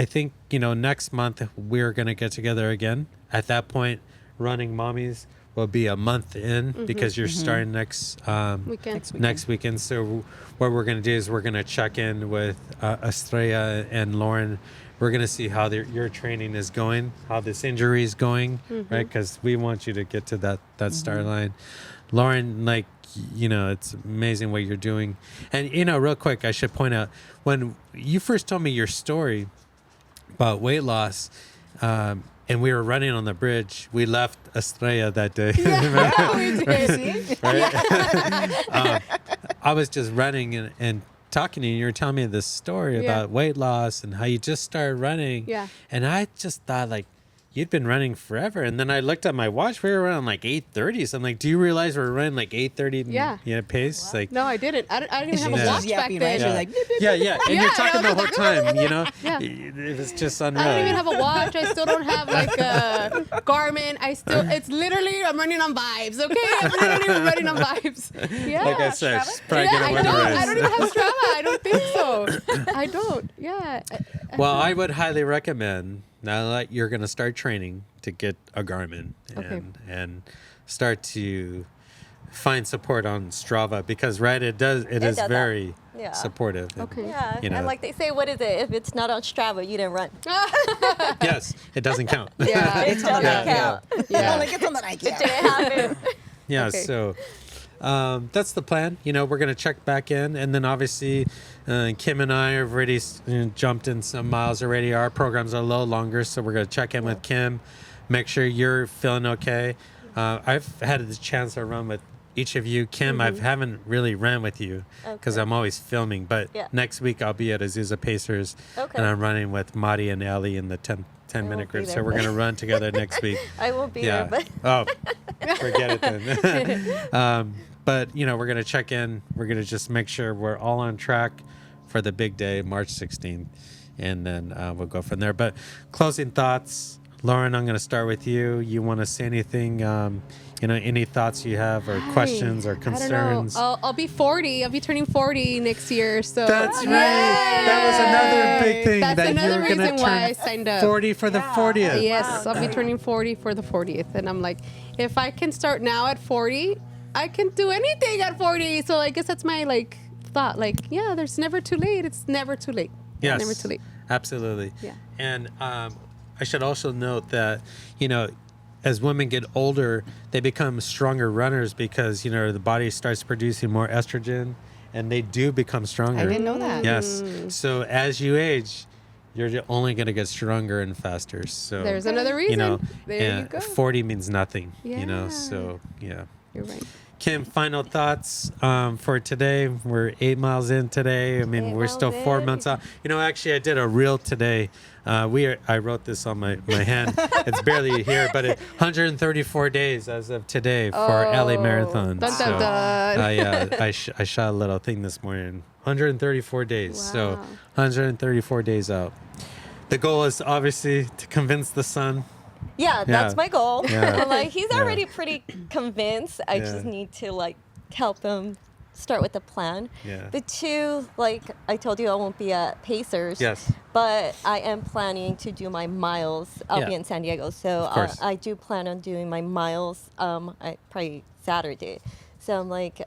think, you know, next month we're going to get together again. At that point, Running Mommies will be a month in, because you're starting next weekend. So what we're going to do is we're going to check in with Estrella and Lauren. We're going to see how your training is going, how this injury is going, right? Because we want you to get to that start line. Lauren, like, you know, it's amazing what you're doing. And, you know, real quick, I should point out, when you first told me your story about weight loss, and we were running on the bridge, we left Estrella that day. Yeah, we did. Right? I was just running and talking to you, and you were telling me this story about weight loss and how you just started running. Yeah. And I just thought, like, you'd been running forever. And then I looked at my watch. We were running like 8:30. So I'm like, do you realize we're running like 8:30 pace? Like, No, I didn't. I didn't even have a Yeah. watch back Yapping, then. right? You're like, "Beep, beep, yeah. And you're Yeah, talking I the was whole time, you know? Yeah. It was just unreal. I don't even have a watch. I still don't have like a Garmin. It's literally, I'm running on vibes, okay? I'm literally running on vibes. Yeah. Like I said, she's probably Yeah, going to win the race. I don't even have Strava. I don't think so. I don't. Yeah. Well, I would highly recommend, now that you're going to start training, to get a Garmin and start to find support on Strava, because it is very Yeah. supportive. And, Okay. Yeah, You know. and like they say, what is it? If it's not on Strava, you didn't run. yes, it doesn't count. Yeah. It doesn't count. Yeah. Like it's on the Nike. It didn't happen. Yeah, Okay. so that's the plan. You know, we're going to check back in. And then obviously, Kim and I have already jumped in some miles already. Our programs are a little longer, so we're going to check in with Kim, make sure you're feeling okay. I've had the chance to run with each of you. Kim, I haven't really ran with you because Okay. I'm always filming. But Yeah. next week, I'll be at Azusa Pacers, Okay. and I'm running with Madi and Ellie in the 10-minute won't be group. there, So we're but- going to run together next week. I won't be Yeah. there, but Oh, forget it then. But, you know, we're going to check in. We're going to just make sure we're all on track for the big day, March 16th. And then we'll go from there. But closing thoughts. Lauren, I'm going to start with you. You want to say anything, you know, any thoughts you have or questions or I don't concerns? know. I'll be 40. I'll be turning 40 next year. So That's right. That was another big thing. That's that another you were going reason to why I turn signed up. 40 for the 40th. Yes, Wow. I'll be turning 40 for the 40th. And I'm like, if I can start now at 40, I can do anything at 40. So I guess that's my like thought. Like, yeah, there's never too late. It's never too late. Yes. Never too late. Absolutely. Yeah. And I should also note that, you know, as women get older, they become stronger runners because, you know, the body starts producing more estrogen and they do become stronger. I didn't know that. Yes. So as you age, you're only going to get stronger and faster. So There's another reason. You know, there and you go. 40 means nothing, you know, Yeah. so yeah. You're right. Kim, final thoughts for today. We're 8 miles in today. I mean, 8 we're still miles 4 in. months out. You know, actually, I did a reel today. I wrote this on my hand. It's barely here, but 134 days as of today for LA Marathon. Dun, dun, So, dun. I shot a little thing this morning. 134 days. So Wow. 134 days out. The goal is obviously to convince the sun. yeah, that's my goal. Yeah. I'm like, he's Yeah. already pretty convinced. I Yeah. just need to like help him start with the plan. Yeah. The two, like I told you, I won't be at Pacers. Yes. But I am planning to do my miles. I'll Yeah. be in San Diego, so Of course. I do plan on doing my miles. Probably Saturday. So I'm like,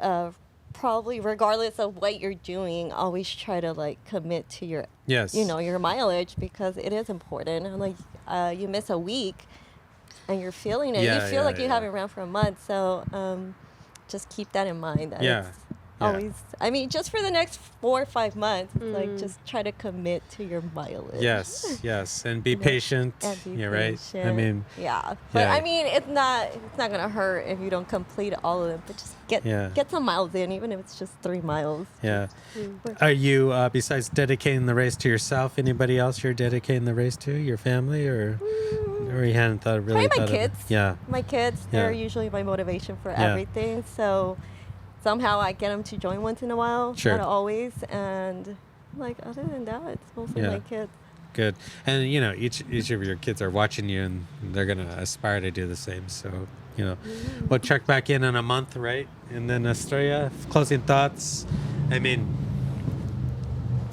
probably regardless of what you're doing, always try to like commit to your, Yes. you know, your mileage because it is important. And like, you miss a week, and you're feeling it. Yeah, You feel yeah, like you yeah. haven't ran for a month. So just keep that in mind. That Yeah. it's Yeah. always. I mean, just for the next 4 or 5 months, it's Mm. like just try to commit to your mileage. Yes, yes, and be Yeah. patient. And be Yeah, right. I patient. mean, yeah, but yeah. I mean, it's not gonna hurt if you don't complete all of them. But just Yeah. get some miles in, even if it's just 3 miles. yeah. But- Are you besides dedicating the race to yourself? Anybody else you're dedicating the race to? Your family, or you hadn't thought really? Probably my thought of- kids. Yeah. My kids, they're Yeah. usually my motivation for Yeah. everything. So somehow I get them to join once in a while, Sure. not always. And like other than that, it's mostly Yeah. my kids. Good. And you know, each of your kids are watching you, and they're gonna aspire to do the same. So you know, we'll check back in a month, right? And then Estrella, closing thoughts. I mean,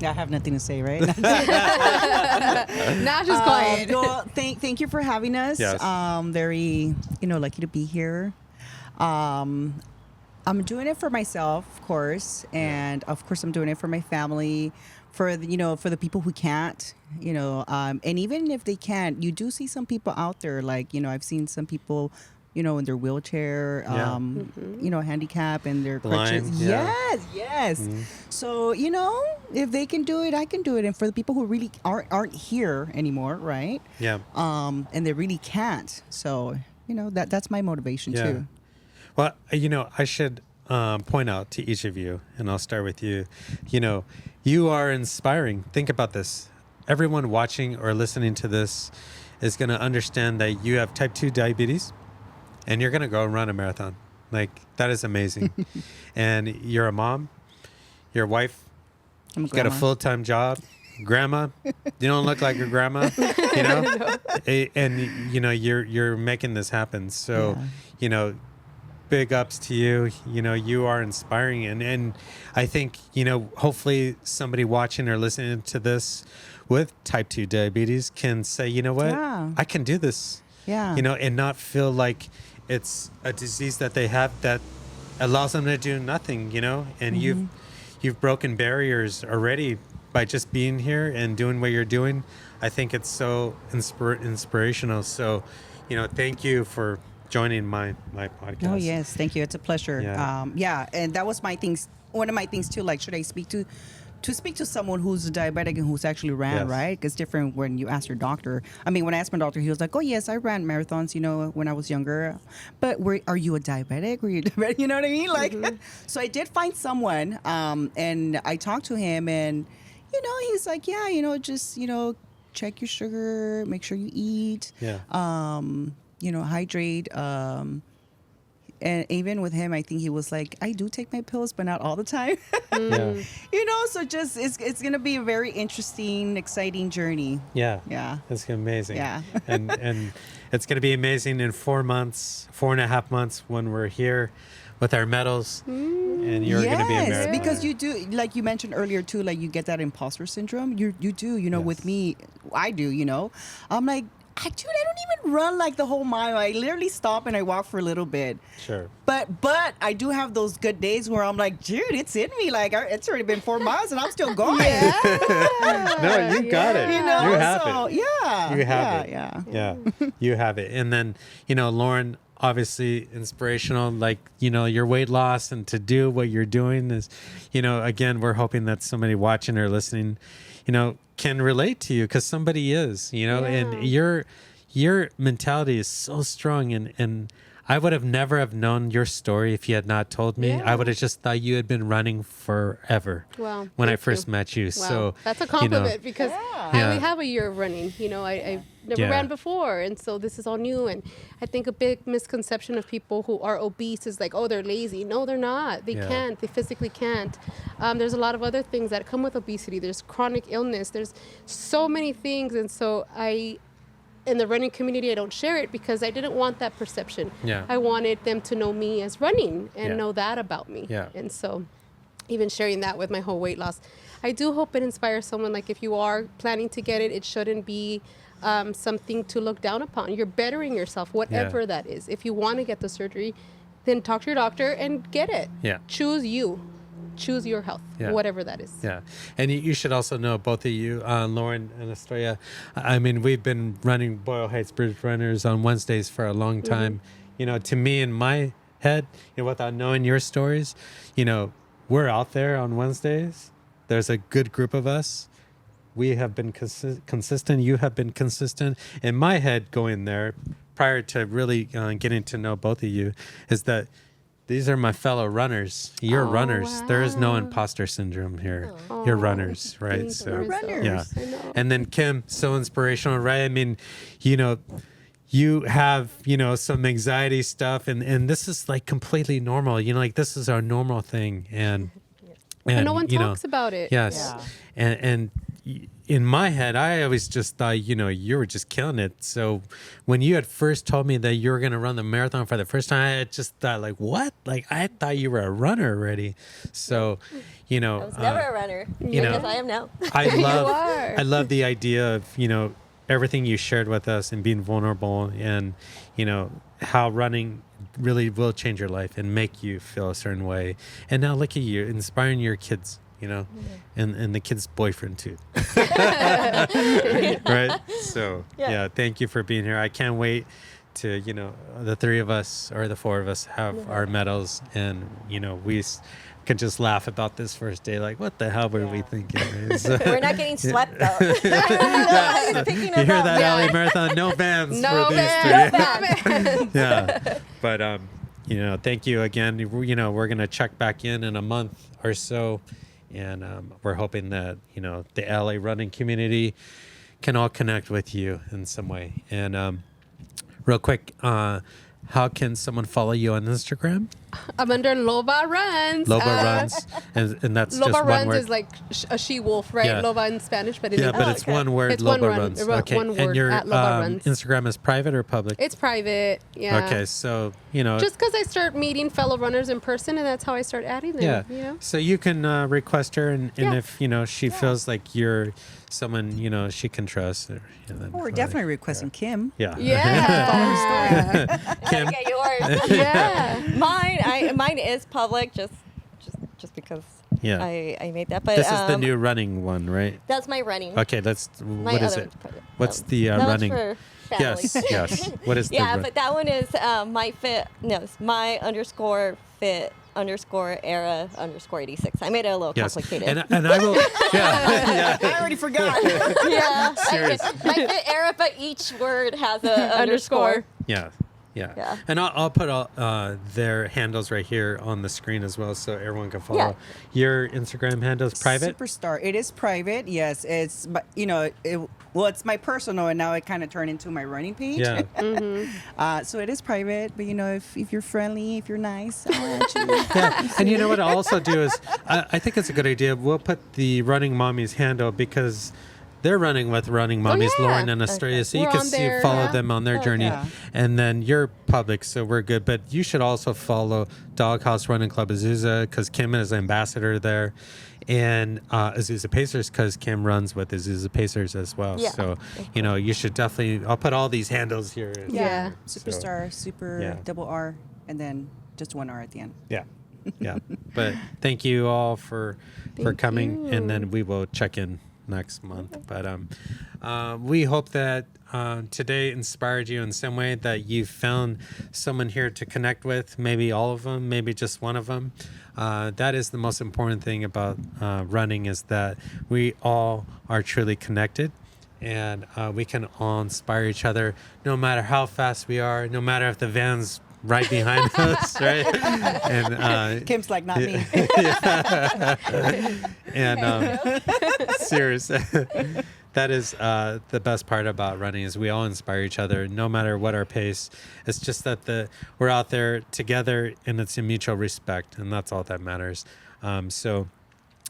Yeah, I have nothing to say, right? Now she's quiet. Well, thank you for having us. Yes. Very, lucky to be here. I'm doing it for myself, of course, and of course I'm doing it for my family, for for the people who can't, and even if they can't, you do see some people out there, like I've seen some people, in their wheelchair, Yeah. handicap and their Blind, crutches. yeah. Yes. So if they can do it, I can do it. And for the people who really aren't here anymore, right? yeah. And they really can't. So that's my motivation Yeah. too. Well, I should point out to each of you, and I'll start with you. You are inspiring. Think about this. Everyone watching or listening to this is going to understand that you have type 2 diabetes, and you're going to go and run a marathon. Like, that is amazing. And you're a mom, your wife, I'm a you got a grandma. full-time job, grandma. You don't look like your grandma, and you're making this happen. So, big ups to you. You are inspiring, and I think hopefully somebody watching or listening to this with type 2 diabetes can say, you know what, Yeah. I can do this. Yeah. And not feel like it's a disease that they have that allows them to do nothing. And you've broken barriers already by just being here and doing what you're doing. I think it's so inspirational. So, thank you for joining my podcast. Oh yes, thank you. It's a pleasure. Yeah. And that was my things. One of my things too. Like, should I speak to someone who's a diabetic and who's actually ran, Yes. right? It's different when you ask your doctor. I mean, when I asked my doctor, he was like, "Oh yes, I ran marathons, when I was younger." But are you a diabetic? Were you diabetic? You know what I mean? Like, so I did find someone, and I talked to him, and he's like, "Yeah, just check your sugar, make sure you eat, Yeah. hydrate." And even with him, I think he was like, I do take my pills, but not all the time. Yeah. So just it's going to be a very interesting, exciting journey. Yeah. Yeah. It's amazing. Yeah. and it's going to be amazing in 4.5 months when we're here with our medals and you're going to be a marathoner. Because you do, like you mentioned earlier too, like you get that imposter syndrome. You do, Yes. with me, I do, I'm like, dude, I don't even run like the whole mile. I literally stop and I walk for a little bit. Sure. But I do have those good days where I'm like, dude, it's in me. Like, it's already been 4 miles and I'm still going. No, you got it. You have so, it. Yeah. You have it. Yeah. Yeah. You have it. And then, Lauren, obviously inspirational, like, your weight loss and to do what you're doing is, again, we're hoping that somebody watching or listening, can relate to you because somebody is, and your mentality is so strong. And I would have never have known your story if you had not told me. Yeah. I would have just thought you had been running forever Wow, when I thank first you. met you. Wow. So That's a compliment because Yeah. I Yeah. only have a year of running. I never Yeah. ran before, and so this is all new. And I think a big misconception of people who are obese is like, oh, they're lazy. No, they're not. They Yeah. can't. They physically can't. There's a lot of other things that come with obesity. There's chronic illness. There's so many things, and so in the running community, I don't share it because I didn't want that perception. Yeah. I wanted them to know me as running and Yeah. know that about me. Yeah. And so even sharing that with my whole weight loss, I do hope it inspires someone. Like, if you are planning to get it, it shouldn't be something to look down upon. You're bettering yourself, whatever that is. If you want to get the surgery, then talk to your doctor and get it. Yeah. Choose you. Choose your health, Yeah. whatever that is. Yeah. And you should also know, both of you, Lauren and Estrella, I mean, we've been running Boyle Heights Bridge Runners on Wednesdays for a long time. To me, in my head, without knowing your stories, we're out there on Wednesdays. There's a good group of us. We have been consistent. You have been consistent. In my head, going there, prior to really getting to know both of you, is that these are my fellow runners. You're runners. There is no wow. imposter syndrome here. You're runners, right? Thanks, So, Rizzo. runners. yeah. I know. And then Kim, so inspirational, right? I mean, you have, some anxiety stuff, and this is like completely normal. Like, this is our normal thing, and no one talks about it. Yes, and in my head, I always just thought, you were just killing it. So when you had first told me that you were going to run the marathon for the first time, I just thought, like, what? Like, I thought you were a runner already. So, I was never a runner, because I am now. I love the idea of, everything you shared with us and being vulnerable, and, how running really will change your life and make you feel a certain way. And now look at you, inspiring your kids. And the kid's boyfriend too. Right? So, yeah, thank you for being here. I can't wait to, the three of us or the four of us have our medals, and, we can just laugh about this first day. Like, what the hell were we thinking? Right? So, We're not getting swept though. you hear that, Alley Marathon? No bands No for these bands. three. No bands. Yeah. But, thank you again. We're going to check back in a month or so. And we're hoping that, the LA running community can all connect with you in some way. And real quick, how can someone follow you on Instagram? I'm under Loba Runs. Loba Runs. And that's Loba just one Runs word. is like a she-wolf, right? Yeah. Loba in Spanish, but in Yeah, but English. it's one word, It's Loba one run, Runs. one Okay. word And your at Loba Runs. Instagram is private or public? It's private, yeah. Okay, so, Just because I start meeting fellow runners in person, and that's how I start adding them. yeah. So you can request her, and Yeah. if, she feels like you're someone, she can trust. Then We're fine. definitely requesting Kim. Yeah. Yeah. Kim. Get yours. Yeah. Mine is public, just because Yeah. I made that. But This is the new running one, right? That's my running. Okay, what is it? What's the that running? One's for family. Yes. What is the Yeah, but that one is it's my_fit_era_86. I made it a little complicated. And I will. Yeah. I already forgot. Yeah. Serious. My fit era, but each word has a underscore. Yeah. Yeah. And I'll put all their handles right here on the screen as well, so everyone can follow. Yeah. Your Instagram handle is private? Superstar. It is private. Yes, it's but it's my personal, and now it kind of turned into my running page. Yeah. So it is private, but if you're friendly, if you're nice, I'll add you. Yeah. And you know what I'll also do is I think it's a good idea. We'll put the Running Mommy's handle because they're running with Running Mommy's, yeah. Lauren and Estrella, so you We're can on there. follow them on their journey. yeah. And then you're public, so we're good. But you should also follow Doghouse Running Club Azusa because Kim is ambassador there, and Azusa Pacers because Kim runs with Azusa Pacers as well. Yeah. So you should definitely. I'll put all these handles here. Yeah. Superstar, super Yeah. double R, and then just one R at the end. Yeah. But thank you all for coming, and then we will check in next month. But we hope that today inspired you in some way, that you found someone here to connect with, maybe all of them, maybe just one of them. That is the most important thing about running, is that we all are truly connected, and we can all inspire each other, no matter how fast we are, no matter if the van's right behind us, right? And Kim's like, not me. and serious. That is the best part about running, is we all inspire each other, no matter what our pace. It's just that we're out there together, and it's a mutual respect, and that's all that matters. So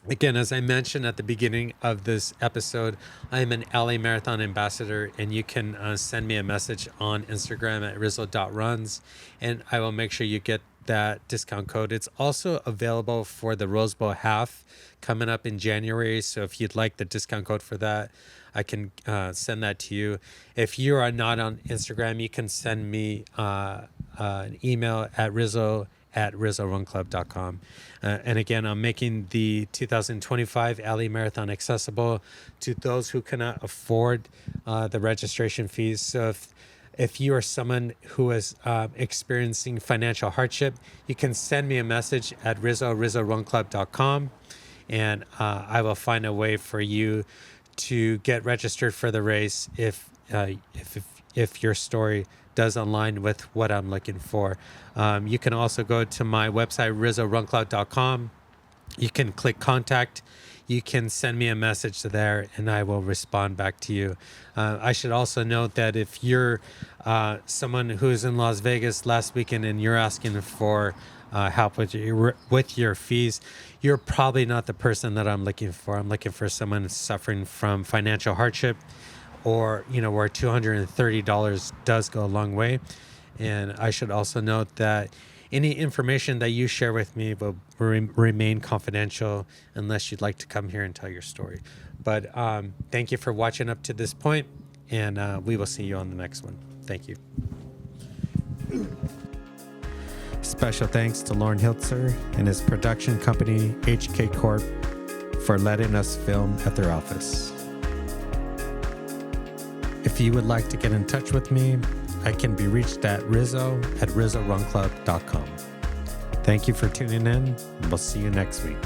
again, as I mentioned at the beginning of this episode, I'm an LA Marathon ambassador, and you can send me a message on Instagram at rizzo.runs, and I will make sure you get that discount code. It's also available for the Rose Bowl half coming up in January. So if you'd like the discount code for that, I can send that to you. If you are not on Instagram, you can send me an email at rizzo@rizzorunclub.com. And again, I'm making the 2025 LA Marathon accessible to those who cannot afford the registration fees. So if you are someone who is experiencing financial hardship, you can send me a message at rizzorunclub.com, and I will find a way for you to get registered for the race if your story does align with what I'm looking for. You can also go to my website, rizzorunclub.com. You can click contact. You can send me a message there, and I will respond back to you. I should also note that if you're someone who's in Las Vegas last weekend and you're asking for help with your fees, you're probably not the person that I'm looking for. I'm looking for someone suffering from financial hardship, or where $230 does go a long way. And I should also note that any information that you share with me will remain confidential unless you'd like to come here and tell your story. But thank you for watching up to this point, and we will see you on the next one. Thank you. Special thanks to Lauren Hiltzer and his production company, HK Corp, for letting us film at their office. If you would like to get in touch with me, I can be reached at rizzo@rizzorunclub.com. Thank you for tuning in, and we'll see you next week.